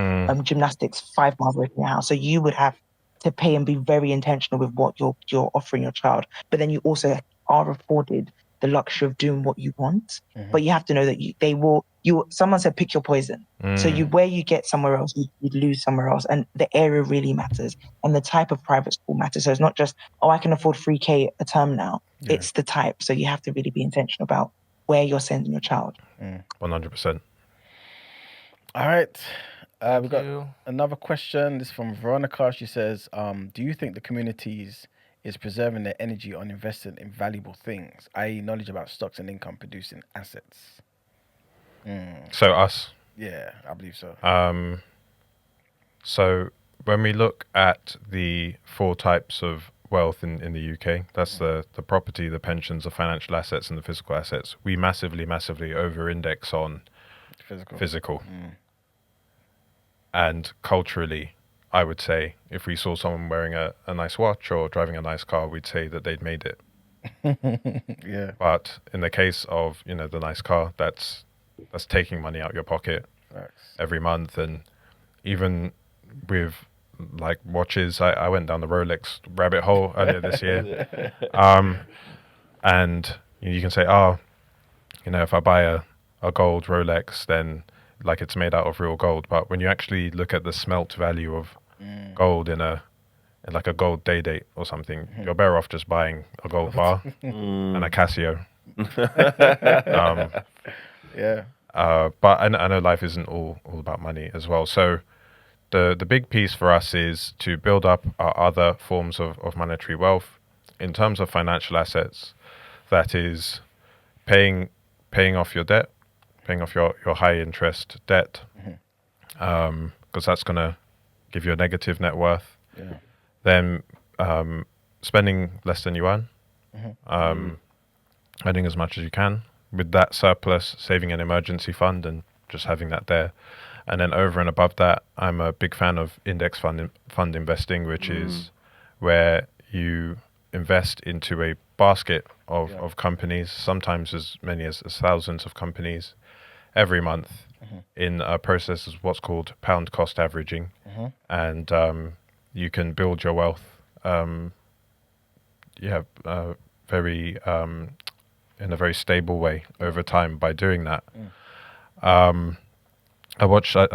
gymnastics 5 miles away from your house. So you would have to pay and be very intentional with what you're offering your child. But then you also are afforded the luxury of doing what you want, but you have to know that someone said pick your poison. So where you get somewhere else, you'd lose somewhere else. And the area really matters. And the type of private school matters. So it's not just, I can afford 3K a term now. Yeah. It's the type. So you have to really be intentional about where you're sending your child. 100%. All right. We've got another question. This is from Veronica. She says, do you think the communities is preserving their energy on investing in valuable things, i.e. knowledge about stocks and income producing assets? So us? Yeah, I believe so. So when we look at the 4 types of wealth in the UK, that's the property, the pensions, the financial assets and the physical assets. We massively over-index on physical. And culturally, I would say if we saw someone wearing a nice watch or driving a nice car, we'd say that they'd made it. Yeah. But in the case of, the nice car, that's taking money out your pocket every month. And even with like watches, I went down the Rolex rabbit hole earlier this year. And you can say, if I buy a gold Rolex, then like it's made out of real gold. But when you actually look at the smelt value of gold in like a gold day date or something, you're better off just buying a gold bar and a Casio. Yeah. But I know life isn't all about money as well. So the big piece for us is to build up our other forms of monetary wealth. In terms of financial assets, that is paying off your debt, paying off your high interest debt, because that's going to give you a negative net worth. Yeah. Then spending less than you earn, earning as much as you can. With that surplus, saving an emergency fund and just having that there. And then over and above that, I'm a big fan of index fund investing, which is where you invest into a basket of companies, sometimes as many as thousands of companies every month, in a process of what's called pound cost averaging. And you can build your wealth very in a very stable way over time by doing that. I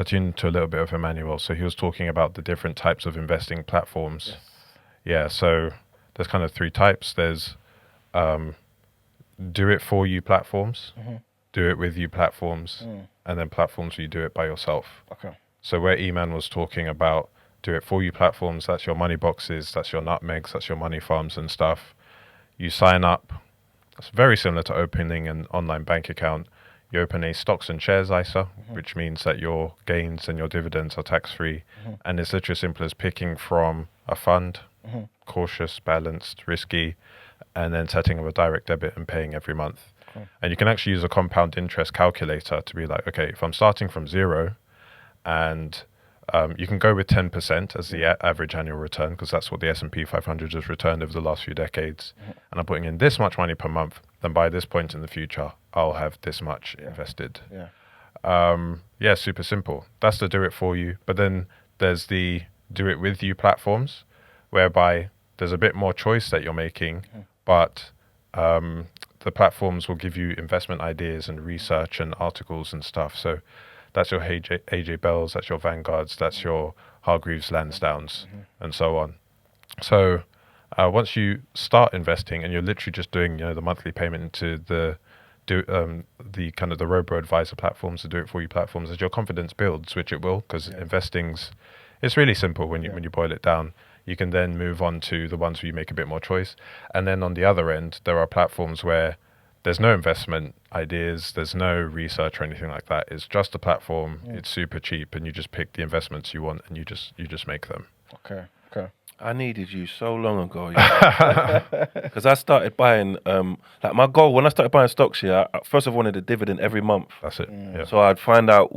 tuned to a little bit of Emmanuel, so he was talking about the different types of investing platforms. Yeah, so there's kind of three types. There's do it for you platforms, do it with you platforms, and then platforms where you do it by yourself. Okay. So where E-Man was talking about do it for you platforms, that's your money boxes, that's your nutmegs, that's your money farms and stuff. You sign up. It's very similar to opening an online bank account. You open a stocks and shares ISA, which means that your gains and your dividends are tax-free. And it's literally as simple as picking from a fund, cautious, balanced, risky, and then setting up a direct debit and paying every month. And you can actually use a compound interest calculator to be like, okay, if I'm starting from zero, and you can go with 10% as the average annual return, because that's what the S&P 500 has returned over the last few decades. And I'm putting in this much money per month, then by this point in the future, I'll have this much invested. Super simple. That's the do it for you. But then there's the do it with you platforms, whereby there's a bit more choice that you're making, but the platforms will give you investment ideas and research and articles and stuff. So that's your AJ Bells, that's your Vanguards, that's your Hargreaves Lansdowns, and so on. So once you start investing and you're literally just doing, the monthly payment into the kind of the robo-advisor platforms, the do-it-for-you platforms, as your confidence builds, which it will, because it's really simple when you boil it down. You can then move on to the ones where you make a bit more choice. And then on the other end, there are platforms where there's no investment ideas, there's no research or anything like that. It's just a platform. It's super cheap, and you just pick the investments you want, and you just make them. Okay. I needed you so long ago, because I started buying. My goal when I started buying stocks, first I wanted a dividend every month. That's it. Yeah. So I'd find out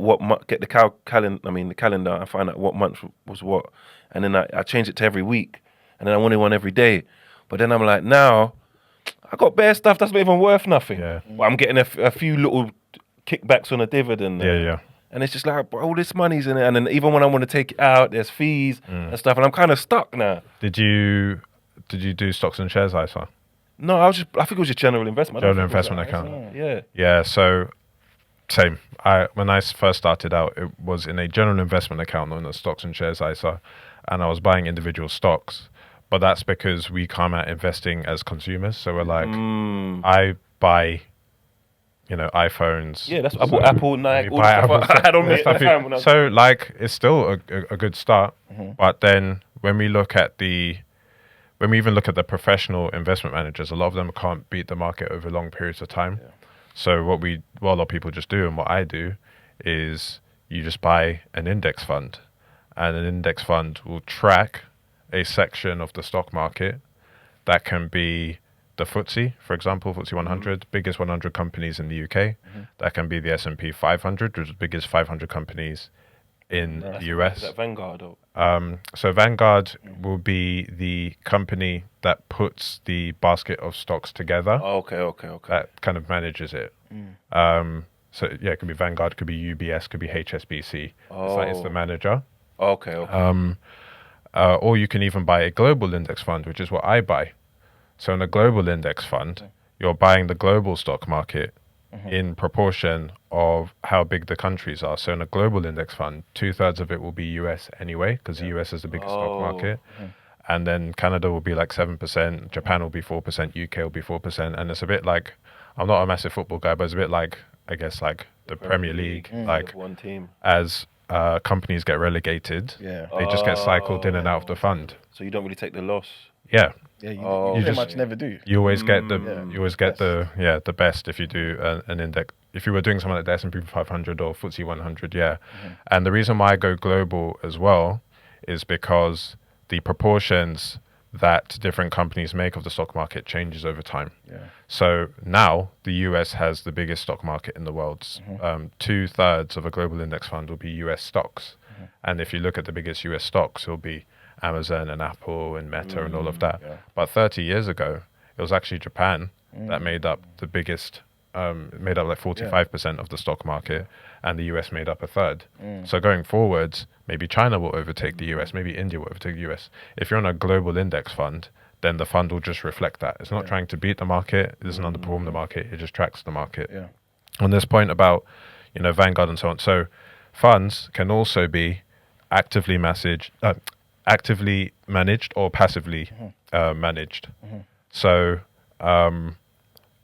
get the calendar, and find out what month was what, and then I changed it to every week, and then I wanted one every day. But then I'm like, now I got bare stuff that's not even worth nothing. Yeah. But I'm getting a few little kickbacks on a dividend. Yeah. And it's just like, all this money's in it. And then even when I want to take it out, there's fees and stuff. And I'm kind of stuck now. Did you do stocks and shares ISA? No, I think it was just general investment. General investment account. Yeah. Yeah, so same. When I first started out, it was in a general investment account on the stocks and shares ISA. And I was buying individual stocks. But that's because we come at investing as consumers. So we're like, I buy iPhones. Yeah, that's I bought Apple, Nike, all stuff. I had on me. So it's still a good start. But then when we even look at the professional investment managers, a lot of them can't beat the market over long periods of time. Yeah. So what a lot of people just do, and what I do, is you just buy an index fund, and an index fund will track a section of the stock market. That can be the FTSE, for example, FTSE 100, biggest 100 companies in the UK. That can be the S&P 500, which is the biggest 500 companies in the US. Is that Vanguard? So Vanguard will be the company that puts the basket of stocks together. Oh, okay. That kind of manages it. So it could be Vanguard, could be UBS, could be HSBC. It's the manager. Okay. Or you can even buy a global index fund, which is what I buy. So in a global index fund, you're buying the global stock market in proportion of how big the countries are. So in a global index fund, 2/3 of it will be US anyway, because the US is the biggest stock market. And then Canada will be like 7%, Japan will be 4%, UK will be 4%. And it's a bit like, I'm not a massive football guy, but it's a bit like, I guess, like the Premier League. Like one team. As companies get relegated, they just get cycled in and out of the fund. So you don't really take the loss. Yeah. Yeah, you pretty much never do. You always get the best if you do an if you were doing something like the S&P 500 or FTSE 100, yeah. And the reason why I go global as well is because the proportions that different companies make of the stock market changes over time. So now the US has the biggest stock market in the world. 2/3 of a global index fund will be US stocks. And if you look at the biggest US stocks, it'll be Amazon and Apple and Meta and all of that. But 30 years ago, it was actually Japan that made up the biggest, made up like 45% of the stock market, and the US made up 1/3. So going forwards, maybe China will overtake the US, maybe India will overtake the US. If you're on a global index fund, then the fund will just reflect that. It's not trying to beat the market, it doesn't underperform the market, it just tracks the market. On this point about, Vanguard and so on, so funds can also be actively managed or passively managed. So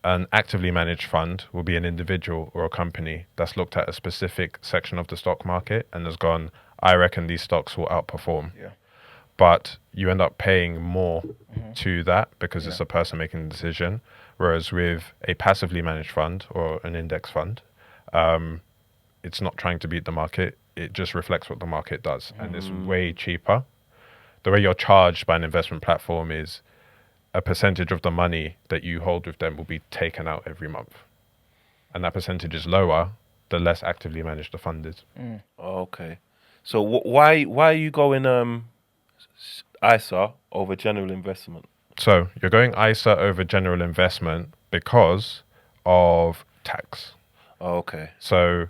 an actively managed fund will be an individual or a company that's looked at a specific section of the stock market and has gone, I reckon these stocks will outperform. But you end up paying more to that because it's a person making the decision. Whereas with a passively managed fund or an index fund, it's not trying to beat the market. It just reflects what the market does. And it's way cheaper. The way you're charged by an investment platform is a percentage of the money that you hold with them will be taken out every month. And that percentage is lower the less actively managed the fund is. Okay. So why are you going ISA over general investment? So you're going ISA over general investment because of tax. Okay. So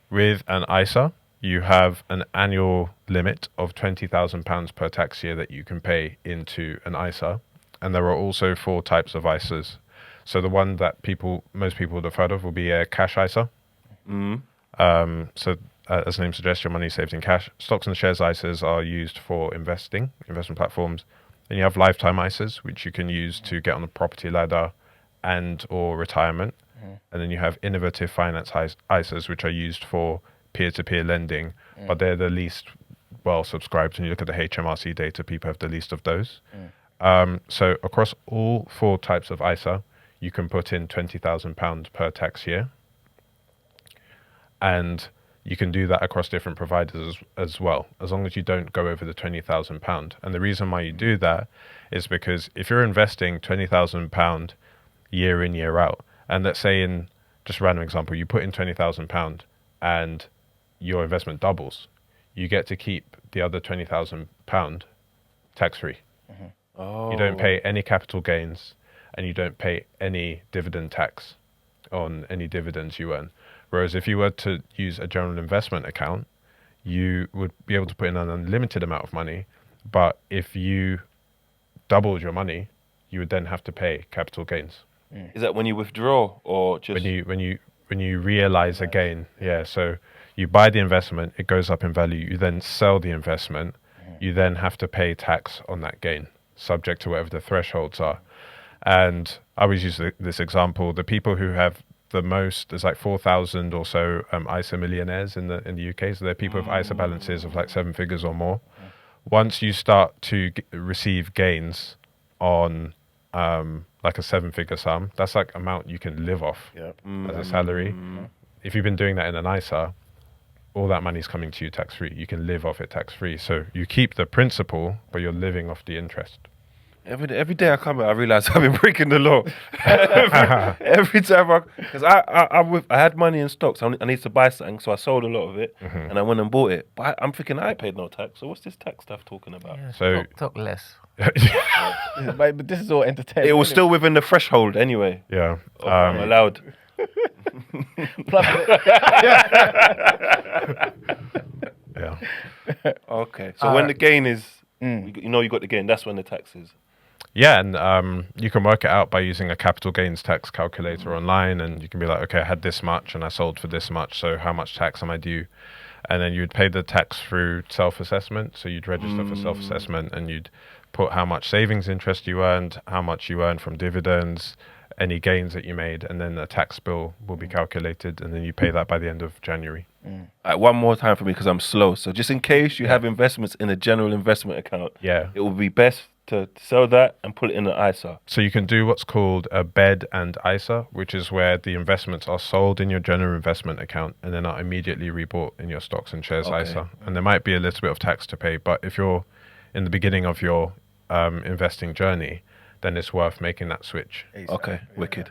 with an ISA, you have an annual limit of £20,000 per tax year that you can pay into an ISA. And there are also 4 types of ISAs. So the one that most people would have heard of will be a cash ISA. So as the name suggests, your money is saved in cash. Stocks and shares ISAs are used for investment platforms. Then you have lifetime ISAs, which you can use to get on the property ladder and or retirement. And then you have innovative finance ISAs, which are used for peer-to-peer lending, but they're the least well subscribed. When you look at the HMRC data, people have the least of those. So across all 4 types of ISA, you can put in £20,000 per tax year. And you can do that across different providers as well, as long as you don't go over the £20,000. And the reason why you do that is because if you're investing £20,000 year in, year out, and let's say in just a random example, you put in £20,000 and your investment doubles, you get to keep the other £20,000 tax-free. You don't pay any capital gains and you don't pay any dividend tax on any dividends you earn. Whereas if you were to use a general investment account, you would be able to put in an unlimited amount of money. But if you doubled your money, you would then have to pay capital gains. Is that when you withdraw or just when you realize a gain? Yeah. So you buy the investment, it goes up in value. You then sell the investment. You then have to pay tax on that gain, subject to whatever the thresholds are. And I always use this example: the people who have the most, there's like 4,000 or so ISA millionaires in the UK. So they're people with ISA balances of like 7 figures or more. Once you start to receive gains on like a 7-figure sum, that's like amount you can live off as a salary. If you've been doing that in an ISA, all that money's coming to you tax-free. You can live off it tax-free. So you keep the principal, but you're living off the interest. Every day I come out, I realize I've been breaking the law. every time because I had money in stocks. I need to buy something, so I sold a lot of it, and I went and bought it. But I'm thinking I paid no tax. So what's this tax stuff talking about? Yeah, So talk less. But this is all entertainment. It was still within the threshold anyway. Yeah. I'm allowed. Yeah. Okay. So when the gain is, you got the gain. That's when the tax is. Yeah, and you can work it out by using a capital gains tax calculator online, and you can be like, okay, I had this much and I sold for this much, so how much tax am I due? And then you'd pay the tax through self-assessment, so you'd register for self-assessment, and you'd put how much savings interest you earned, how much you earned from dividends, any gains that you made, and then a tax bill will be calculated, and then you pay that by the end of January. One more time for me because I'm slow. So just in case you have investments in a general investment account, Yeah. it would be best to sell that and put it in an ISA. So you can do what's called a bed and ISA, which is where the investments are sold in your general investment account and then are immediately rebought in your stocks and shares ISA. And there might be a little bit of tax to pay, but if you're in the beginning of your investing journey, then it's worth making that switch. Okay, wicked.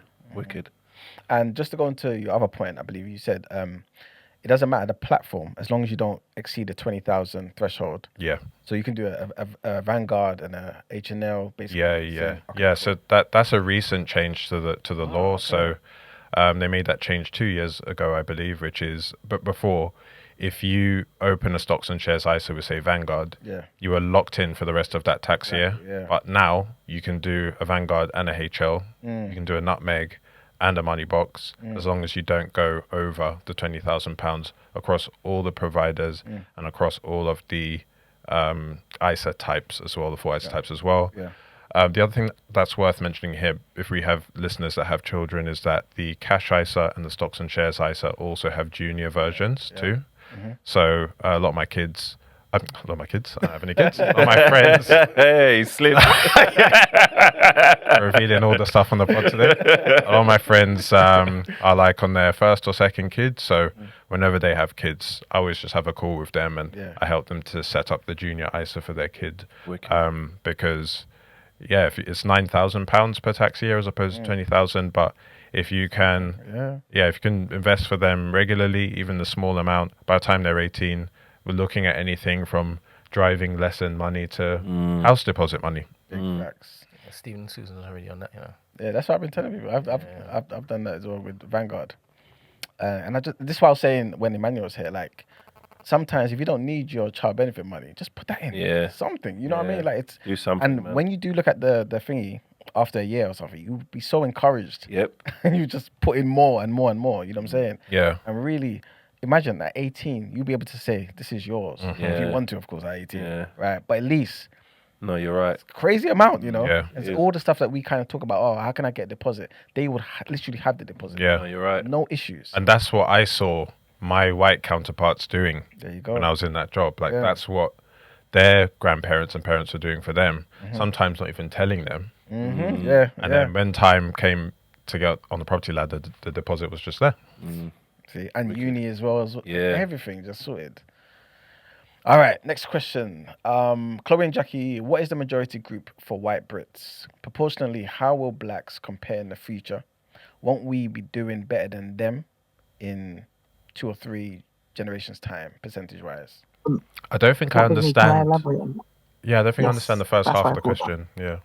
And just to go into your other point, I believe you said it doesn't matter the platform as long as you don't exceed the 20,000 threshold. Yeah. So you can do a Vanguard and a H&L basically. So that's a recent change to the law. Okay. So they made that change 2 years ago, I believe, but before, if you open a stocks and shares ISA with, say, Vanguard, you were locked in for the rest of that tax year. Yeah. But now you can do a Vanguard and a HL. You can do a Nutmeg and a Money Box, as long as you don't go over the £20,000 across all the providers and across all of the ISA types as well, the 4 ISA types as well. Yeah. The other thing that's worth mentioning here, if we have listeners that have children, is that the cash ISA and the stocks and shares ISA also have junior versions too. So a lot of my kids, I don't have any kids. All my friends. Hey, slim. Revealing all the stuff on the pod today. A lot of my friends are like on their first or second kid. So whenever they have kids, I always just have a call with them and I help them to set up the junior ISA for their kid. Because, if it's £9,000 per tax year as opposed to 20,000, but if you can, if you can invest for them regularly, even the small amount, by the time they're 18, we're looking at anything from driving lesson money to house deposit money. Big facts. Stephen Susan's already on that, Yeah, that's what I've been telling people. I've done that as well with Vanguard. And this is what I was saying when Emmanuel was here. Like, sometimes if you don't need your child benefit money, just put that in. Yeah. Something. You know what I mean? Like, it's do something. And when you do look at the thingy after a year or something, you'll be so encouraged. Yep. And you just put in more and more and more. You know what I'm saying? Yeah. And really, imagine at 18, you'll be able to say, this is yours. If you want to, of course, at 18. Yeah. Right? But at least... No, you're right. It's a crazy amount, Yeah. It's all the stuff that we kind of talk about, how can I get a deposit? They would literally have the deposit. Yeah. No, you're right. No issues. And that's what I saw my white counterparts doing when I was in that job. Like, that's what their grandparents and parents were doing for them. Sometimes not even telling them. And then when time came to get on the property ladder, the deposit was just there. See, and uni as well. Everything just sorted. All right, next question. Chloe and Jackie, what is the majority group for white Brits? Proportionally, how will blacks compare in the future? Won't we be doing better than them in 2 or 3 generations' time, percentage-wise? I don't think I understand. Can I elaborate on that? Yeah, I don't think I understand the first half of the question. Yeah.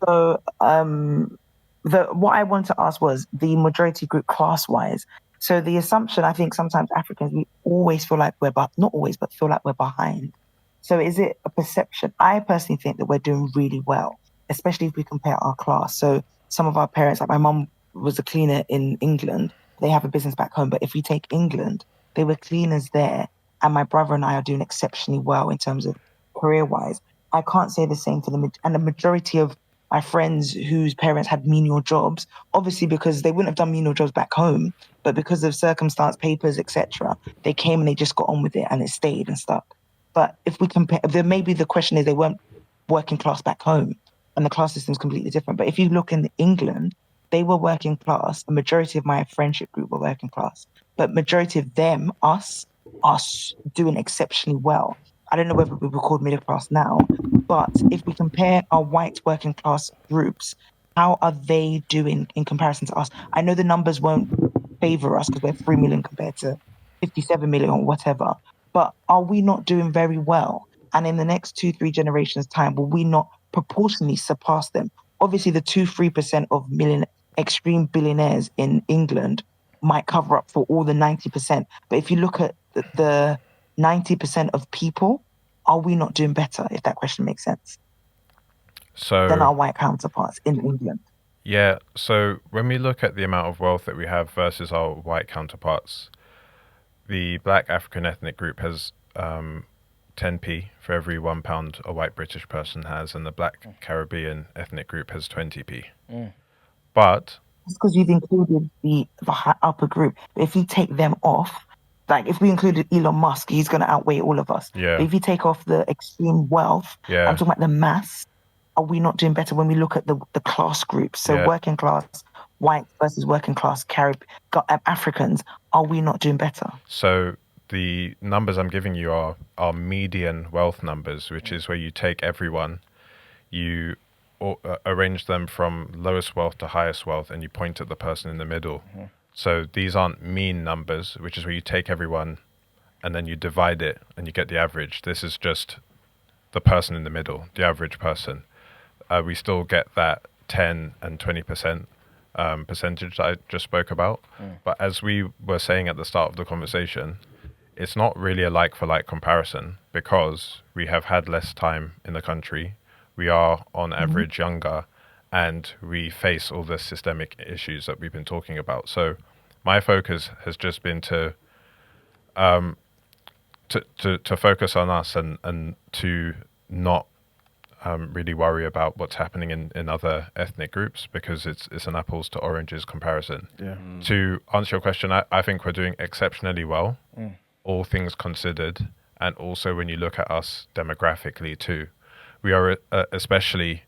So, what I wanted to ask was the majority group class-wise. So the assumption, I think sometimes Africans, we always feel like not always, but feel like we're behind. So is it a perception? I personally think that we're doing really well, especially if we compare our class. So some of our parents, like my mum was a cleaner in England. They have a business back home. But if we take England, they were cleaners there. And my brother and I are doing exceptionally well in terms of career-wise. I can't say the same for the majority of my friends whose parents had menial jobs, obviously because they wouldn't have done menial jobs back home, but because of circumstance, papers, etc., they came and they just got on with it and it stayed and stuck. But if we compare, then maybe the question is they weren't working class back home and the class system is completely different. But if you look in England, they were working class. A majority of my friendship group were working class, but majority of them, us doing exceptionally well. I don't know whether we were called middle class now, but if we compare our white working class groups, how are they doing in comparison to us? I know the numbers won't favor us because we're 3 million compared to 57 million or whatever, but are we not doing very well? And in the next 2-3 generations' time, will we not proportionally surpass them? Obviously, the 2-3% of extreme billionaires in England might cover up for all the 90%. But if you look at the 90% of people, are we not doing better, if that question makes sense, than our white counterparts in England? Yeah, so when we look at the amount of wealth that we have versus our white counterparts, the black African ethnic group has 10p for every £1 a white British person has, and the black Caribbean ethnic group has 20p. But it's because you've included the upper group. But if you take them off, like if we included Elon Musk, he's going to outweigh all of us. Yeah. But if you take off the extreme wealth, I'm talking about the mass, are we not doing better when we look at the class groups? So working class whites versus working class Africans, are we not doing better? So the numbers I'm giving you are median wealth numbers, which is where you take everyone, you arrange them from lowest wealth to highest wealth, and you point at the person in the middle. So these aren't mean numbers, which is where you take everyone and then you divide it and you get the average. This is just the person in the middle, the average person. We still get that 10 and 20% percentage that I just spoke about. But as we were saying at the start of the conversation, it's not really a like-for-like comparison because we have had less time in the country. We are on average younger, and we face all the systemic issues that we've been talking about. So my focus has just been to focus on us and to not really worry about what's happening in other ethnic groups, because it's an apples to oranges comparison. To answer your question, I think we're doing exceptionally well, all things considered, and also when you look at us demographically too. We are especially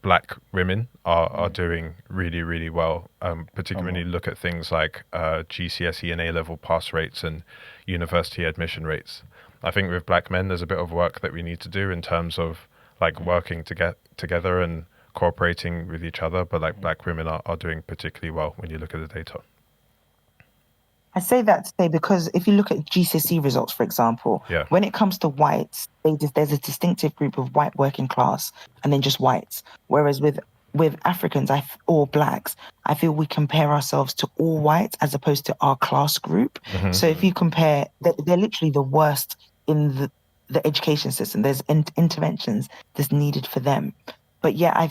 black women are doing really, really well, particularly when you look at things like GCSE and A-level pass rates and university admission rates. I think with black men, there's a bit of work that we need to do in terms of like working to get together and cooperating with each other. But like black women are doing particularly well when you look at the data. I say that to say because if you look at GCSE results, for example, when it comes to whites, there's a distinctive group of white working class and then just whites. Whereas with Africans or blacks, I feel we compare ourselves to all whites as opposed to our class group. So if you compare, they're literally the worst in the education system. There's interventions that's needed for them. But yeah,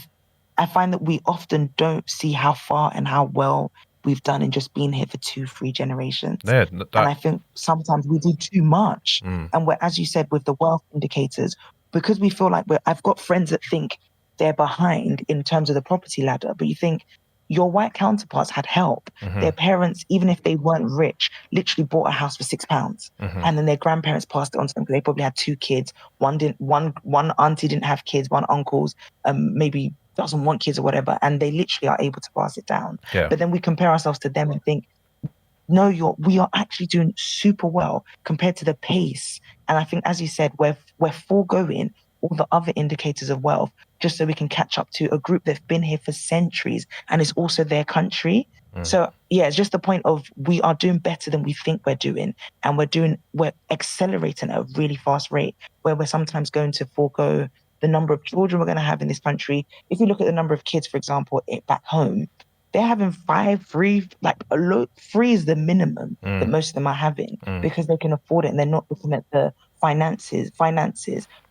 I find that we often don't see how far and how well we've done in just being here for 2-3 generations. And I think sometimes we do too much. And we're, as you said, with the wealth indicators, because we feel like I've got friends that think they're behind in terms of the property ladder, but you think your white counterparts had help. Their parents, even if they weren't rich, literally bought a house for £6. And then their grandparents passed it on to them because they probably had 2 kids. One auntie didn't have kids, one uncle's maybe doesn't want kids or whatever, and they literally are able to pass it down. But then we compare ourselves to them and think, no, we are actually doing super well compared to the pace. And I think, as you said, we're foregoing all the other indicators of wealth just so we can catch up to a group that's been here for centuries and it's also their country. So yeah, it's just the point of we are doing better than we think we're doing, and we're accelerating at a really fast rate where we're sometimes going to forego the number of children we're going to have in this country. If you look at the number of kids, for example, back home, they're having 3, like 3 is the minimum that most of them are having because they can afford it and they're not looking at the finances.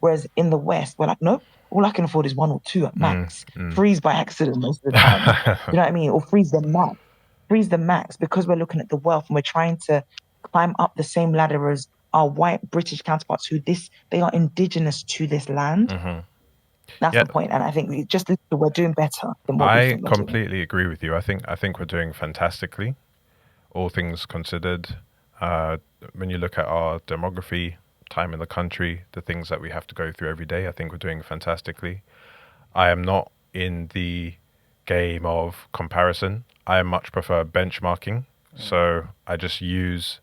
Whereas in the West, we're like, nope, all I can afford is 1 or 2 at max. 3's by accident most of the time. You know what I mean? Or 3's the max. 3's the max because we're looking at the wealth and we're trying to climb up the same ladder as our white British counterparts they are indigenous to this land. That's the point. And I think we're doing better than what we think we're doing. Completely agree with you. I think we're doing fantastically, all things considered. When you look at our demography, time in the country, the things that we have to go through every day, I think we're doing fantastically. I am not in the game of comparison. I much prefer benchmarking. So I just use...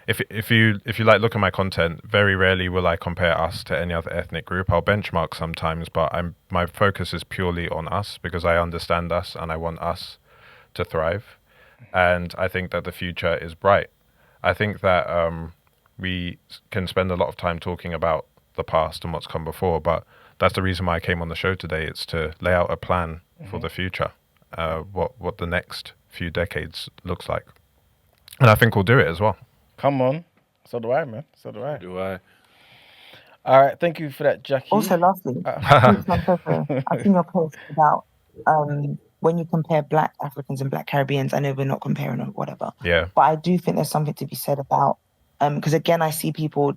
If you like look at my content, very rarely will I compare us to any other ethnic group. I'll benchmark sometimes, but my focus is purely on us because I understand us and I want us to thrive. And I think that the future is bright. I think that we can spend a lot of time talking about the past and what's come before, but that's the reason why I came on the show today. It's to lay out a plan for the future, what the next few decades looks like. And I think we'll do it as well. Come on. So do I, man. So do I. Do I? All right. Thank you for that, Jackie. Also, lastly, I've seen your post about when you compare Black Africans and Black Caribbeans. I know we're not comparing or whatever. Yeah. But I do think there's something to be said about, because again, I see people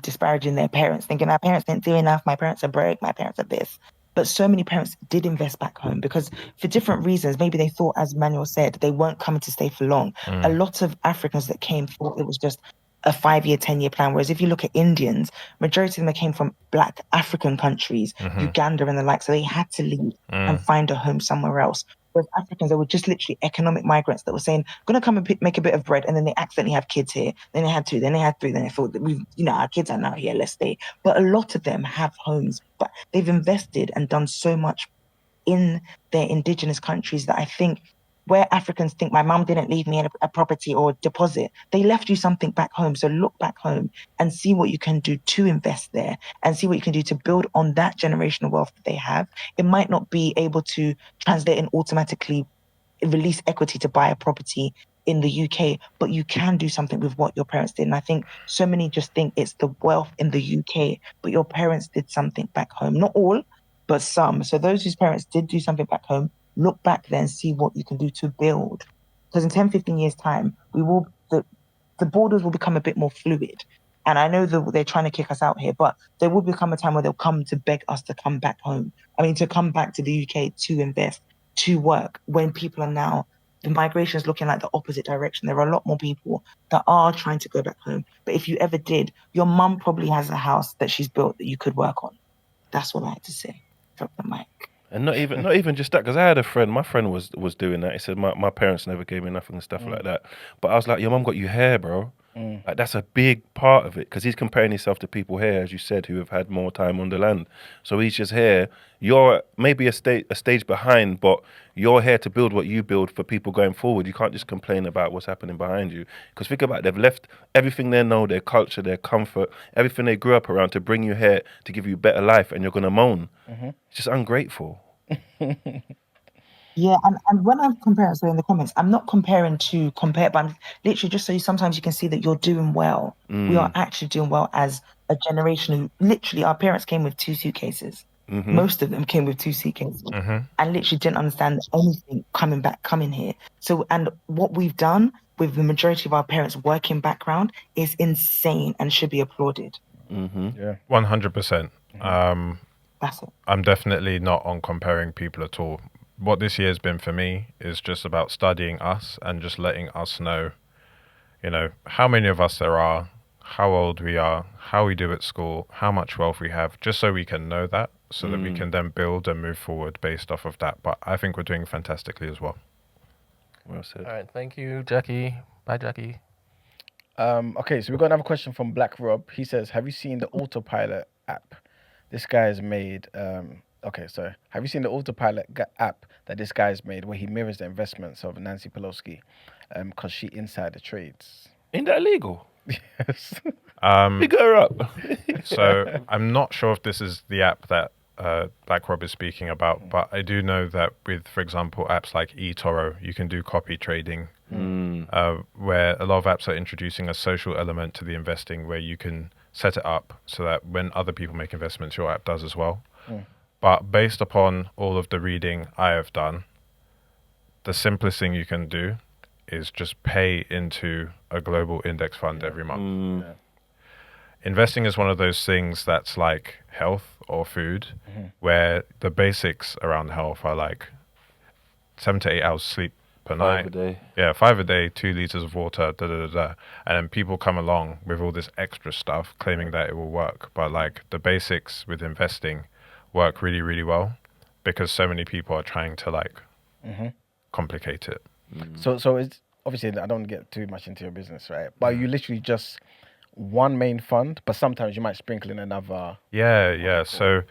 disparaging their parents, thinking our parents didn't do enough, my parents are broke, my parents are this. But so many parents did invest back home because for different reasons, maybe they thought, as Manuel said, they weren't coming to stay for long. A lot of Africans that came thought it was just a 5-year, 10-year plan. Whereas if you look at Indians, majority of them came from Black African countries, Uganda and the like. So they had to leave and find a home somewhere else. Whereas Africans, they were just literally economic migrants that were saying, going to come and make a bit of bread. And then they accidentally have kids here. Then they had 2, then they had 3. Then they thought, our kids are now here, let's stay. But a lot of them have homes, but they've invested and done so much in their indigenous countries that I think where Africans think my mum didn't leave me a property or deposit, they left you something back home. So look back home and see what you can do to invest there and see what you can do to build on that generational wealth that they have. It might not be able to translate and automatically release equity to buy a property in the UK, but you can do something with what your parents did. And I think so many just think it's the wealth in the UK, but your parents did something back home. Not all, but some. So those whose parents did do something back home, look back there and see what you can do to build. Because in 10, 15 years' time, the borders will become a bit more fluid. And I know that they're trying to kick us out here, but there will become a time where they'll come to beg us to come back home. To come back to the UK to invest, to work, when people are now, the migration is looking like the opposite direction. There are a lot more people that are trying to go back home. But if you ever did, your mum probably has a house that she's built that you could work on. That's what I had to say. Drop the mic. And not even just that, because I had a friend. My friend was doing that. He said my parents never gave me nothing and stuff like that. But I was like, your mum got you hair, bro. Like that's a big part of it, because he's comparing himself to people here, as you said, who have had more time on the land. So he's just here. You're maybe a stage behind, but you're here to build what you build for people going forward. You can't just complain about what's happening behind you, because think about it, they've left everything they know, their culture, their comfort, everything they grew up around to bring you here to give you a better life, and you're gonna moan. It's just ungrateful. Yeah, and when I'm comparing, so in the comments, I'm not comparing to compare, but I'm literally just so sometimes you can see that you're doing well. We are actually doing well as a generation who literally, our parents came with 2 suitcases. Most of them came with 2 suitcases and literally didn't understand anything coming here. So, and what we've done with the majority of our parents' working background is insane and should be applauded. Yeah, 100%. That's it. I'm definitely not on comparing people at all. What this year has been for me is just about studying us and just letting us know, how many of us there are, how old we are, how we do at school, how much wealth we have, just so we can know that, so that we can then build and move forward based off of that. But I think we're doing fantastically as well. Well said. All right, thank you, Jackie. Bye, Jackie. Okay, so we've got another question from Black Rob. He says, have you seen the autopilot app? This guy has made... have you seen the autopilot app that this guy's made, where he mirrors the investments of Nancy Pelosi, because she insider trades? Ain't that illegal? Yes. Pick her up. So I'm not sure if this is the app that Black Rob is speaking about, but I do know that with, for example, apps like eToro, you can do copy trading, where a lot of apps are introducing a social element to the investing, where you can set it up so that when other people make investments, your app does as well. But based upon all of the reading I have done, the simplest thing you can do is just pay into a global index fund every month. Investing is one of those things that's like health or food, where the basics around health are like 7 to 8 hours sleep per night. 5 a day. Yeah, 5 a day, 2 liters of water, And then people come along with all this extra stuff claiming that it will work. But like the basics with investing work really, really well, because so many people are trying to complicate it. So it's obviously, I don't get too much into your business, right? But you literally just one main fund, but sometimes you might sprinkle in another. Yeah. So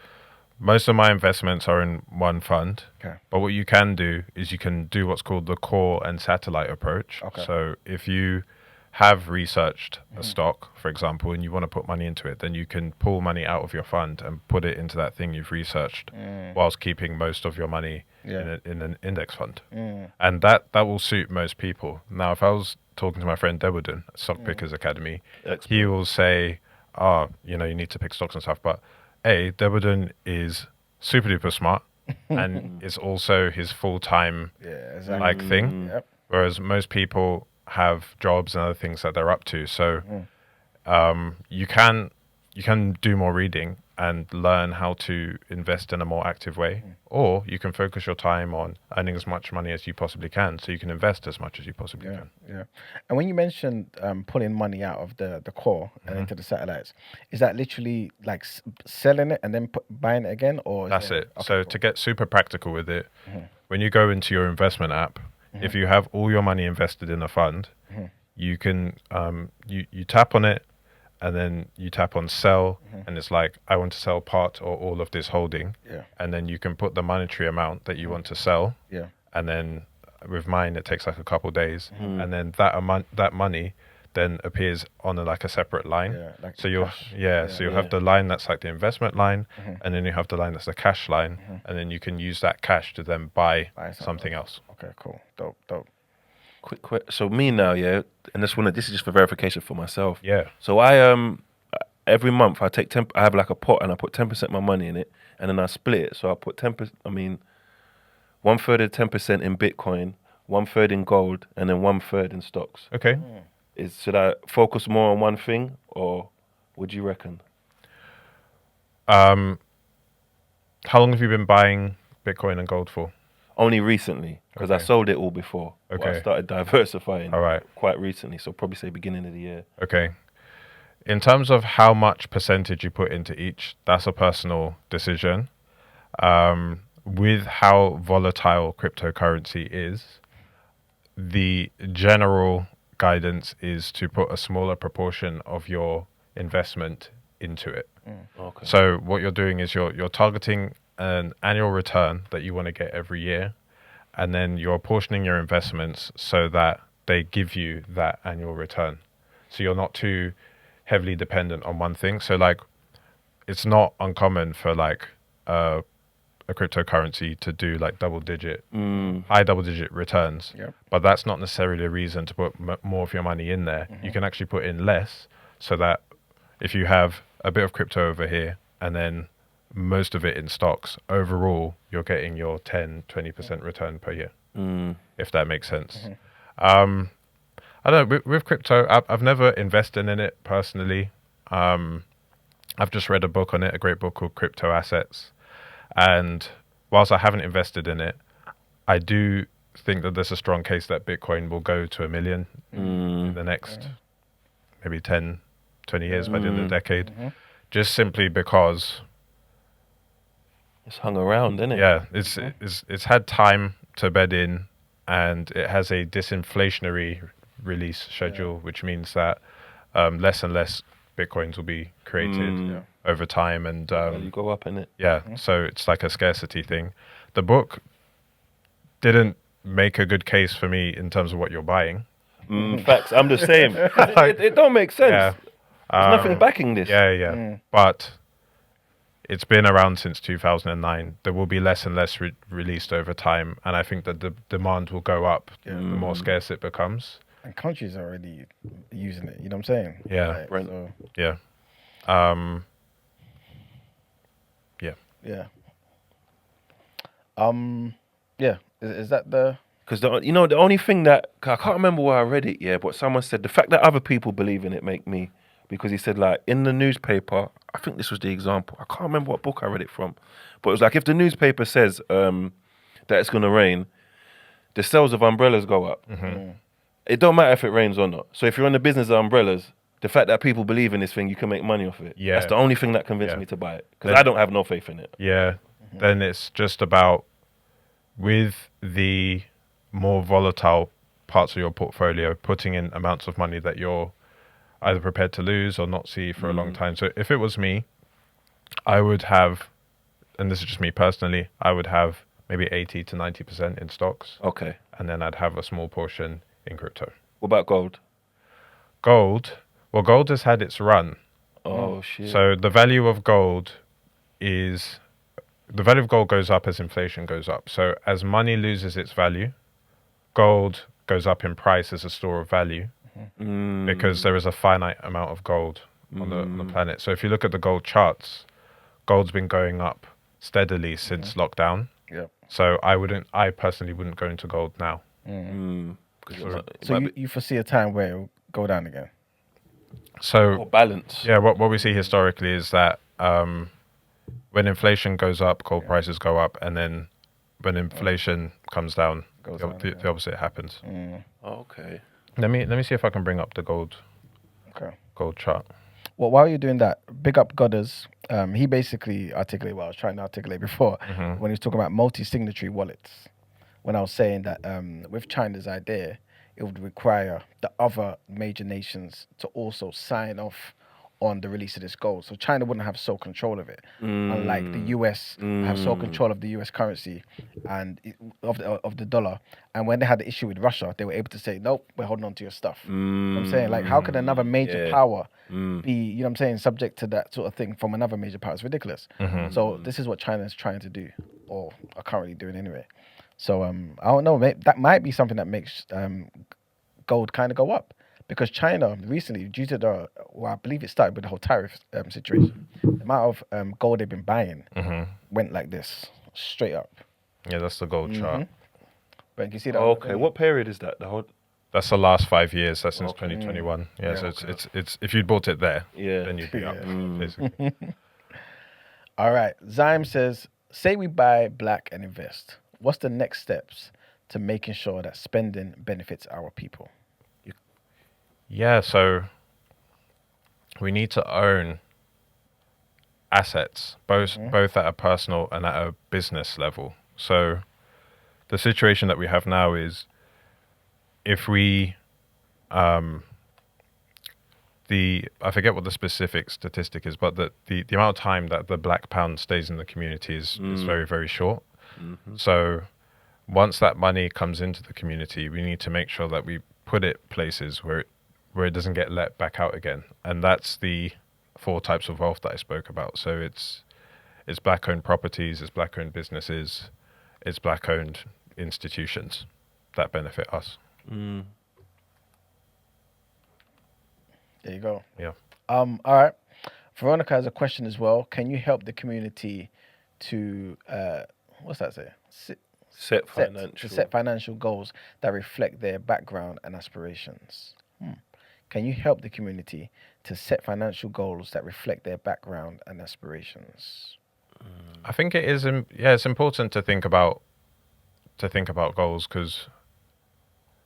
most of my investments are in one fund. Okay. But what you can do is you can do what's called the core and satellite approach. Okay. So if you have researched a stock, for example, and you want to put money into it, then you can pull money out of your fund and put it into that thing you've researhed, whilst keeping most of your money in an index fund. And that will suit most people. Now, if I was talking to my friend Dewardon at Stock Pickers Academy, he will say, you need to pick stocks and stuff. But Dewardon is super duper smart, and it's also his full-time thing. Yep. Whereas most people have jobs and other things that they're up to. So you can do more reading, and learn how to invest in a more active way, or you can focus your time on earning as much money as you possibly can, so you can invest as much as you possibly can. Yeah. And when you mentioned pulling money out of the core and into the satellites, is that literally like selling it and then buying it again, or? That's it. Okay, so to get super practical with it, when you go into your investment app, if you have all your money invested in a fund, you can you tap on it, and then you tap on sell, and it's like, I want to sell part or all of this holding. Yeah. And then you can put the monetary amount that you want to sell. Yeah. And then with mine, it takes like a couple days. And then that money then appears on like a separate line. Yeah, like so you'll have the line that's like the investment line, and then you have the line that's the cash line, and then you can use that cash to then buy something else. Okay, cool. Dope. Quick. So me now, yeah, and this is just for verification for myself. Yeah. So I every month I take 10. I have like a pot, and I put 10% of my money in it, and then I split it. So I put 10%. I mean, 1/3 of 10% in Bitcoin, 1/3 in gold, and then 1/3 in stocks. Okay. Should I focus more on one thing, or would you reckon? How long have you been buying Bitcoin and gold for? Only recently, because I sold it all before. Okay. Well, I started diversifying. All right. Quite recently, so probably say beginning of the year. Okay. In terms of how much percentage you put into each, that's a personal decision. With how volatile cryptocurrency is, the general guidance is to put a smaller proportion of your investment into it. Okay. So what you're doing is you're targeting an annual return that you want to get every year, and then you're portioning your investments so that they give you that annual return. So you're not too heavily dependent on one thing. So like, it's not uncommon for like a cryptocurrency to do like high double digit returns. Yep. But that's not necessarily a reason to put more of your money in there. You can actually put in less, so that if you have a bit of crypto over here and then most of it in stocks, overall you're getting your 10-20% return per year, if that makes sense. I don't know, with crypto, I've never invested in it personally. I've just read a book on it, a great book called Crypto Assets. And whilst I haven't invested in it, I do think that there's a strong case that Bitcoin will go to 1 million in the next maybe 10, 20 years, by the end of the decade. Just simply because it's hung around, isn't it? Yeah, it's had time to bed in, and it has a disinflationary release schedule, which means that less and less Bitcoins will be created over time, and you go up in it. Yeah, so it's like a scarcity thing. The book didn't make a good case for me in terms of what you're buying. Facts. I'm the same. It don't make sense. Yeah. There's nothing backing this. Yeah. But it's been around since 2009. There will be less and less released over time, and I think that the demand will go up the more scarce it becomes. And countries are already using it. You know what I'm saying? Yeah. Right, so. Yeah. Yeah. Yeah. Is that the? Because the only thing that I can't remember where I read it, but someone said the fact that other people believe in it make me, because he said like in the newspaper, I think this was the example. I can't remember what book I read it from, but it was like if the newspaper says that it's gonna rain, the sales of umbrellas go up. It don't matter if it rains or not. So if you're in the business of umbrellas, the fact that people believe in this thing, you can make money off it. Yeah. That's the only thing that convinced me to buy it, because I don't have no faith in it. Yeah. Then it's just about, with the more volatile parts of your portfolio, putting in amounts of money that you're either prepared to lose or not see for a long time. So if it was me, I would have, and this is just me personally, I would have maybe 80 to 90% in stocks. Okay. And then I'd have a small portion in crypto. What about gold? Gold has had its run. Oh, shit. So the value of gold goes up as inflation goes up. So as money loses its value, gold goes up in price as a store of value, because there is a finite amount of gold on the planet. So if you look at the gold charts, gold's been going up steadily since lockdown. Yeah. So I personally wouldn't go into gold now. So you foresee a time where it will go down again? So or balance. Yeah, what we see historically is that when inflation goes up, coal prices go up, and then when inflation comes down, the opposite happens. Okay. Let me see if I can bring up the gold chart. Well, while you're doing that, big up Godders. He basically articulated what I was trying to articulate before when he was talking about multi-signatory wallets. When I was saying that with China's idea, it would require the other major nations to also sign off on the release of this gold. So China wouldn't have sole control of it, unlike the US have sole control of the US currency and of the dollar. And when they had the issue with Russia, they were able to say, nope, we're holding on to your stuff. You know what I'm saying? Like, how can another major power be, you know what I'm saying, subject to that sort of thing from another major power? It's ridiculous. So this is what China is trying to do, or are currently doing anyway. So I don't know, mate, that might be something that makes gold kind of go up, because China recently, due to I believe it started with the whole tariff situation, the amount of gold they've been buying went like this, straight up. Yeah, that's the gold chart. But you can see that. Okay, what period is that? That's the last 5 years. That's since 2021. Yeah, so it's if you'd bought it there, then you'd be up, basically. All right, Zyme says, say we buy black and invest. What's the next steps to making sure that spending benefits our people? Yeah, so we need to own assets, both at a personal and at a business level. So the situation that we have now is, if we, I forget what the specific statistic is, but the amount of time that the black pound stays in the community is very, very short. So once that money comes into the community, we need to make sure that we put it places where it doesn't get let back out again. And that's the 4 types of wealth that I spoke about. So it's black-owned properties, it's black-owned businesses, it's black-owned institutions that benefit us. There you go. Yeah. All right. Veronica has a question as well. Can you help the community to what's that say? Set financial goals that reflect their background and aspirations. Can you help the community to set financial goals that reflect their background and aspirations? I think it is. It's important to think about goals, because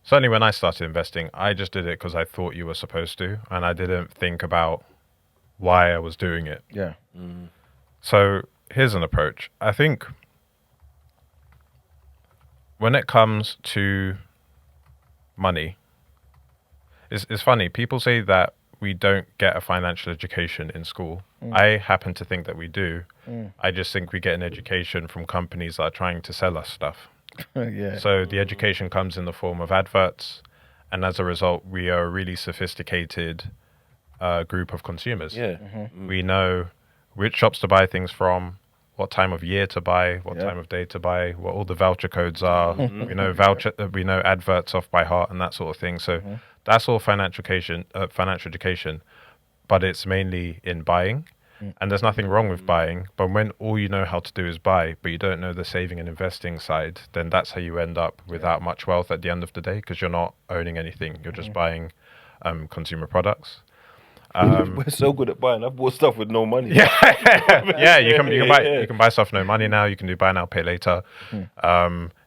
certainly when I started investing, I just did it because I thought you were supposed to, and I didn't think about why I was doing it. Yeah. So here's an approach. I think when it comes to money, it's funny. People say that we don't get a financial education in school. I happen to think that we do. I just think we get an education from companies that are trying to sell us stuff. So the education comes in the form of adverts, and as a result, we are a really sophisticated group of consumers. We know which shops to buy things from, what time of year to buy, what time of day to buy, what all the voucher codes are. We know we know adverts off by heart and that sort of thing. So that's all financial education, but it's mainly in buying. And there's nothing wrong with buying, but when all you know how to do is buy, but you don't know the saving and investing side, then that's how you end up without much wealth at the end of the day, because you're not owning anything. You're just buying consumer products. We're so good at buying. I've bought stuff with no money. You can buy stuff no money now. You can do buy now, pay later.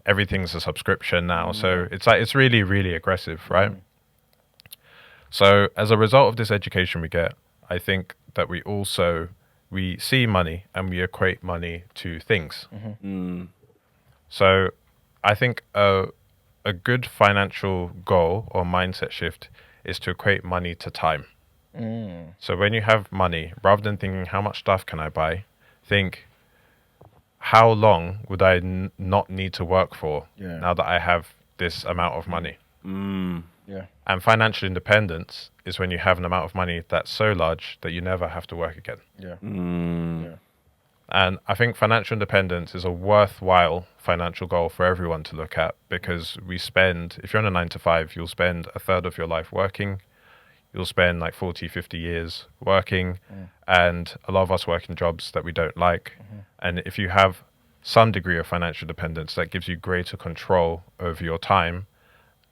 Everything's a subscription now, so it's really, really aggressive, right? So as a result of this education we get, I think that we see money and we equate money to things. So I think a good financial goal or mindset shift is to equate money to time. So when you have money, rather than thinking how much stuff can I buy, think how long would I not need to work for now that I have this amount of money. And financial independence is when you have an amount of money that's so large that you never have to work again. And I think financial independence is a worthwhile financial goal for everyone to look at, because if you're on a 9 to 5, you'll spend a third of your life working. You'll spend like 40, 50 years working, and a lot of us work in jobs that we don't like. And if you have some degree of financial dependence, that gives you greater control over your time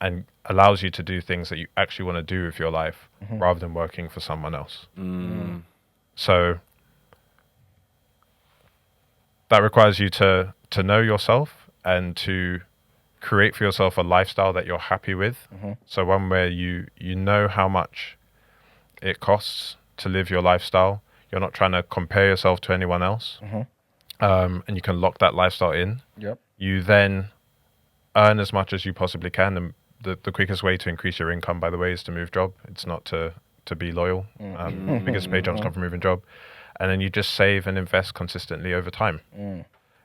and allows you to do things that you actually want to do with your life rather than working for someone else. So that requires you to know yourself and to create for yourself a lifestyle that you're happy with. So one where you know how much it costs to live your lifestyle. You're not trying to compare yourself to anyone else. And you can lock that lifestyle in. Yep. You then earn as much as you possibly can. And the quickest way to increase your income, by the way, is to move job. It's not to be loyal. The biggest pay jumps come from moving job. And then you just save and invest consistently over time.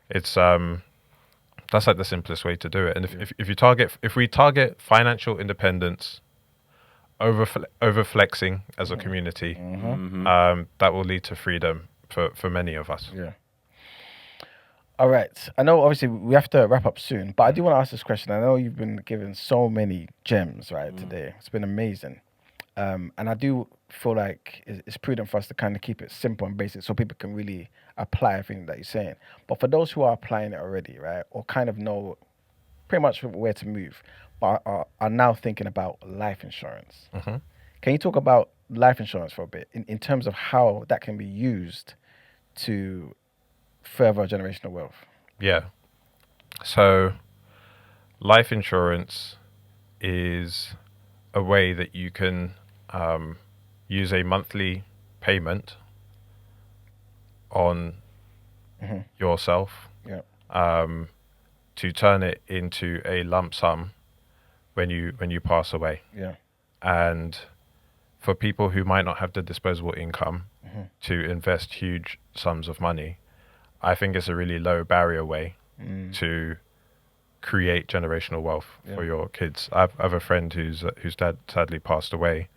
It's that's like the simplest way to do it. And if we target financial independence over flexing as a community, that will lead to freedom for many of us. Yeah. All right. I know obviously we have to wrap up soon, but I do want to ask this question. I know you've been given so many gems, right, today. It's been amazing. And I do feel like it's prudent for us to kind of keep it simple and basic so people can really apply everything that you're saying. But for those who are applying it already, right, or kind of know pretty much where to move, but are now thinking about life insurance. Can you talk about life insurance for a bit in terms of how that can be used to further generational wealth? Yeah. So life insurance is a way that you can use a monthly payment on yourself to turn it into a lump sum when you pass away. Yeah. And for people who might not have the disposable income to invest huge sums of money, I think it's a really low barrier way to create generational wealth for your kids. I have a friend whose dad sadly passed away,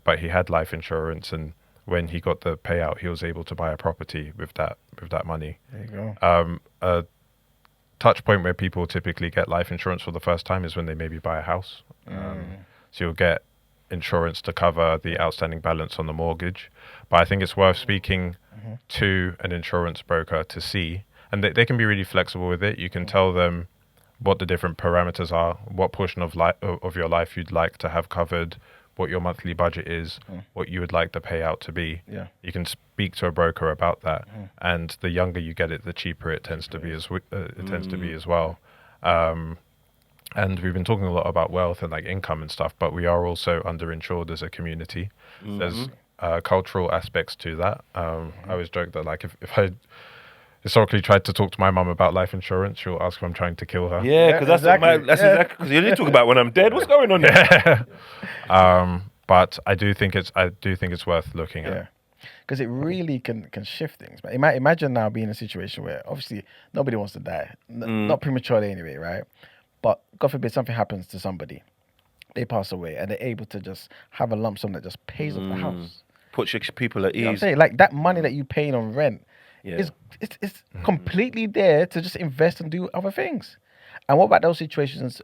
but he had life insurance, and when he got the payout, he was able to buy a property with that money. There you go. A touch point where people typically get life insurance for the first time is when they maybe buy a house. So you'll get insurance to cover the outstanding balance on the mortgage. But I think it's worth speaking to an insurance broker to see, and they can be really flexible with it. You can tell them what the different parameters are, what portion of your life you'd like to have covered, what your monthly budget is, what you would like the payout to be. Yeah. You can speak to a broker about that, and the younger you get it, the cheaper it tends to be as well. And we've been talking a lot about wealth and like income and stuff, but we are also underinsured as a community. There's cultural aspects to that. I always joke that like if I historically tried to talk to my mum about life insurance, she'll ask if I'm trying to kill her. Yeah, because that's exactly because you didn't talk about when I'm dead. What's going on there? But I do think it's worth looking at. Because it really can shift things. But imagine now being in a situation where obviously nobody wants to die, not prematurely anyway, right? But God forbid something happens to somebody, they pass away, and they're able to just have a lump sum that just pays off the house. Puts your people at ease. You know what I'm saying? Like that money that you paying on rent is it's completely there to just invest and do other things. And what about those situations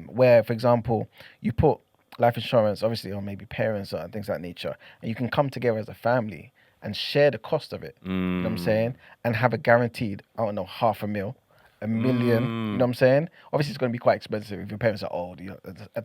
where, for example, you put life insurance, obviously, on maybe parents or things of that nature, and you can come together as a family and share the cost of it, you know what I'm saying? And have a guaranteed, I don't know, $500,000, $1 million, you know what I'm saying? Obviously, it's going to be quite expensive if your parents are old. You know,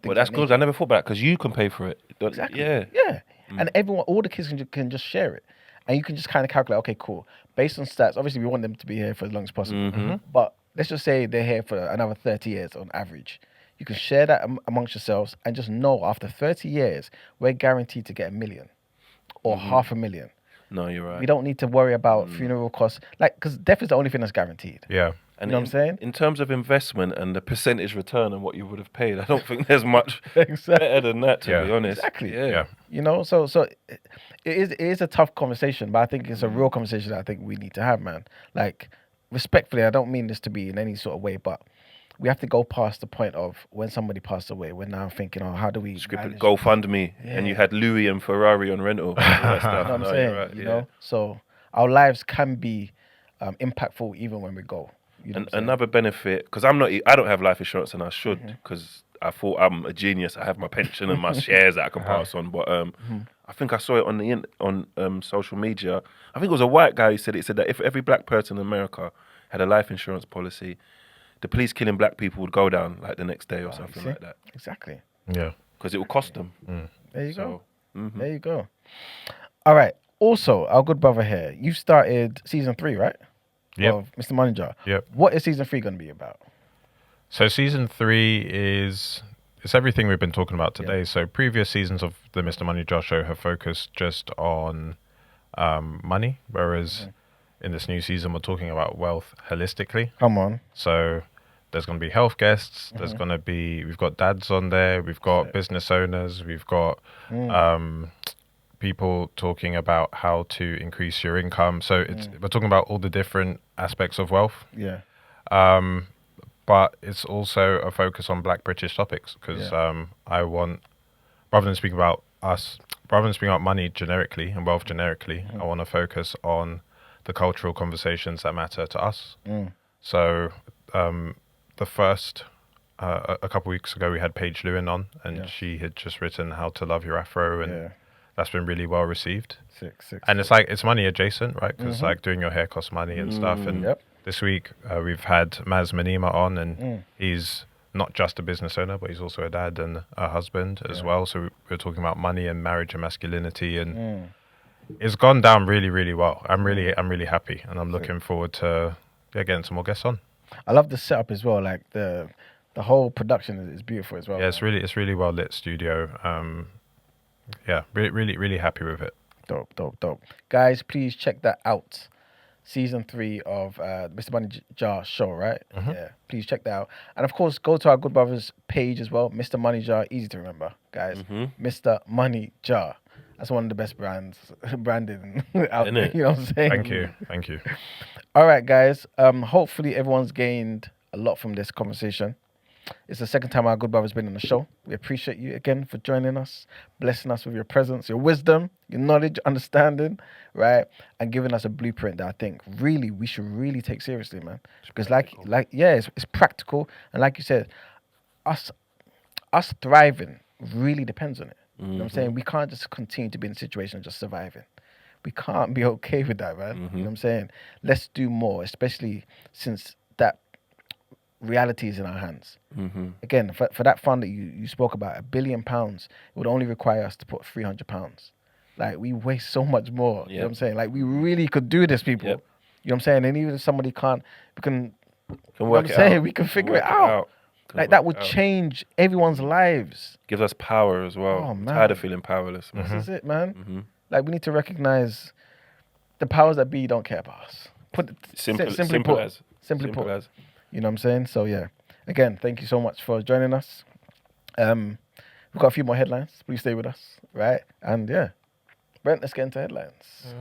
well, that's good. I never thought about that because you can pay for it. Exactly. Yeah. And everyone, all the kids can just share it. And you can just kind of calculate, okay, cool. Based on stats, obviously, we want them to be here for as long as possible. But let's just say they're here for another 30 years on average. You can share that amongst yourselves and just know after 30 years, we're guaranteed to get $1 million or $500,000. No, you're right. We don't need to worry about funeral costs. Like, because death is the only thing that's guaranteed. Yeah. And you know what I'm saying? In terms of investment and the percentage return and what you would have paid, I don't think there's much Exactly. better than that, to be honest. Exactly. Yeah. You know, so it is a tough conversation, but I think it's a real conversation that I think we need to have, man. Like, respectfully, I don't mean this to be in any sort of way, but we have to go past the point of when somebody passed away. We're now thinking, oh, how do we GoFundMe, and you had Louis and Ferrari on rental. All that stuff. You know what I'm saying? Right, you know, so our lives can be impactful even when we go. You know another benefit, because I don't have life insurance, and I should, because I thought I'm a genius. I have my pension and my shares that I can pass on. But I think I saw it on social media. I think it was a white guy who said it. Said that if every black person in America had a life insurance policy, the police killing black people would go down like the next day or something like that. Exactly. Yeah. Because it will cost them. There you go. There you go. All right. Also, our good brother here, you started season 3, right? of Mr. MoneyJar. Yep. What is season 3 going to be about? So season 3 it's everything we've been talking about today. So previous seasons of the Mr. MoneyJar show have focused just on money, whereas in this new season we're talking about wealth holistically. Come on. So there's going to be health guests. There's going to be, we've got dads on there. We've got business owners. We've got people talking about how to increase your income. So we're talking about all the different aspects of wealth. Yeah. But it's also a focus on Black British topics because I want, rather than speaking about money generically and wealth generically, I want to focus on the cultural conversations that matter to us. So the first, a couple of weeks ago, we had Paige Lewin on, and she had just written How to Love Your Afro, and that's been really well received. And it's like, it's money adjacent, right? Because like doing your hair costs money and stuff. And this week, we've had Maz Manima on, and he's not just a business owner, but he's also a dad and a husband as well. So we're talking about money and marriage and masculinity, and it's gone down really, really well. I'm really happy, and I'm looking forward to getting some more guests on. I love the setup as well. Like the whole production is beautiful as well. Yeah, it's really well lit studio. Really happy with it. Dope. Guys, please check that out. Season 3 of Mr. MoneyJar show, right? Yeah, please check that out. And of course, go to our Good Brothers page as well. Mr. MoneyJar, easy to remember, guys. Mr. MoneyJar. That's one of the best branding out there. You know what I'm saying? Thank you. All right, guys. Hopefully everyone's gained a lot from this conversation. It's the second time our Good Brother's been on the show. We appreciate you again for joining us, blessing us with your presence, your wisdom, your knowledge, understanding, right? And giving us a blueprint that I think really we should really take seriously, man. Because it's practical. And like you said, us thriving really depends on it. You know what I'm saying? We can't just continue to be in a situation of just surviving. We can't be okay with that, man. You know what I'm saying? Let's do more, especially since that reality is in our hands. Again, for that fund that you spoke about, £1 billion, it would only require us to put £300. Like, we waste so much more. You know what I'm saying? Like, we really could do this, people. You know what I'm saying? And even if somebody can't, we can work it out. We can figure it out. Like, that would change everyone's lives. Gives us power as well. Oh, man. I'm tired of feeling powerless. This is it, man. Like, we need to recognize the powers that be don't care about us. Simply put. You know what I'm saying? So, yeah. Again, thank you so much for joining us. We've got a few more headlines. Please stay with us, right? And, yeah. Brent, let's get into headlines.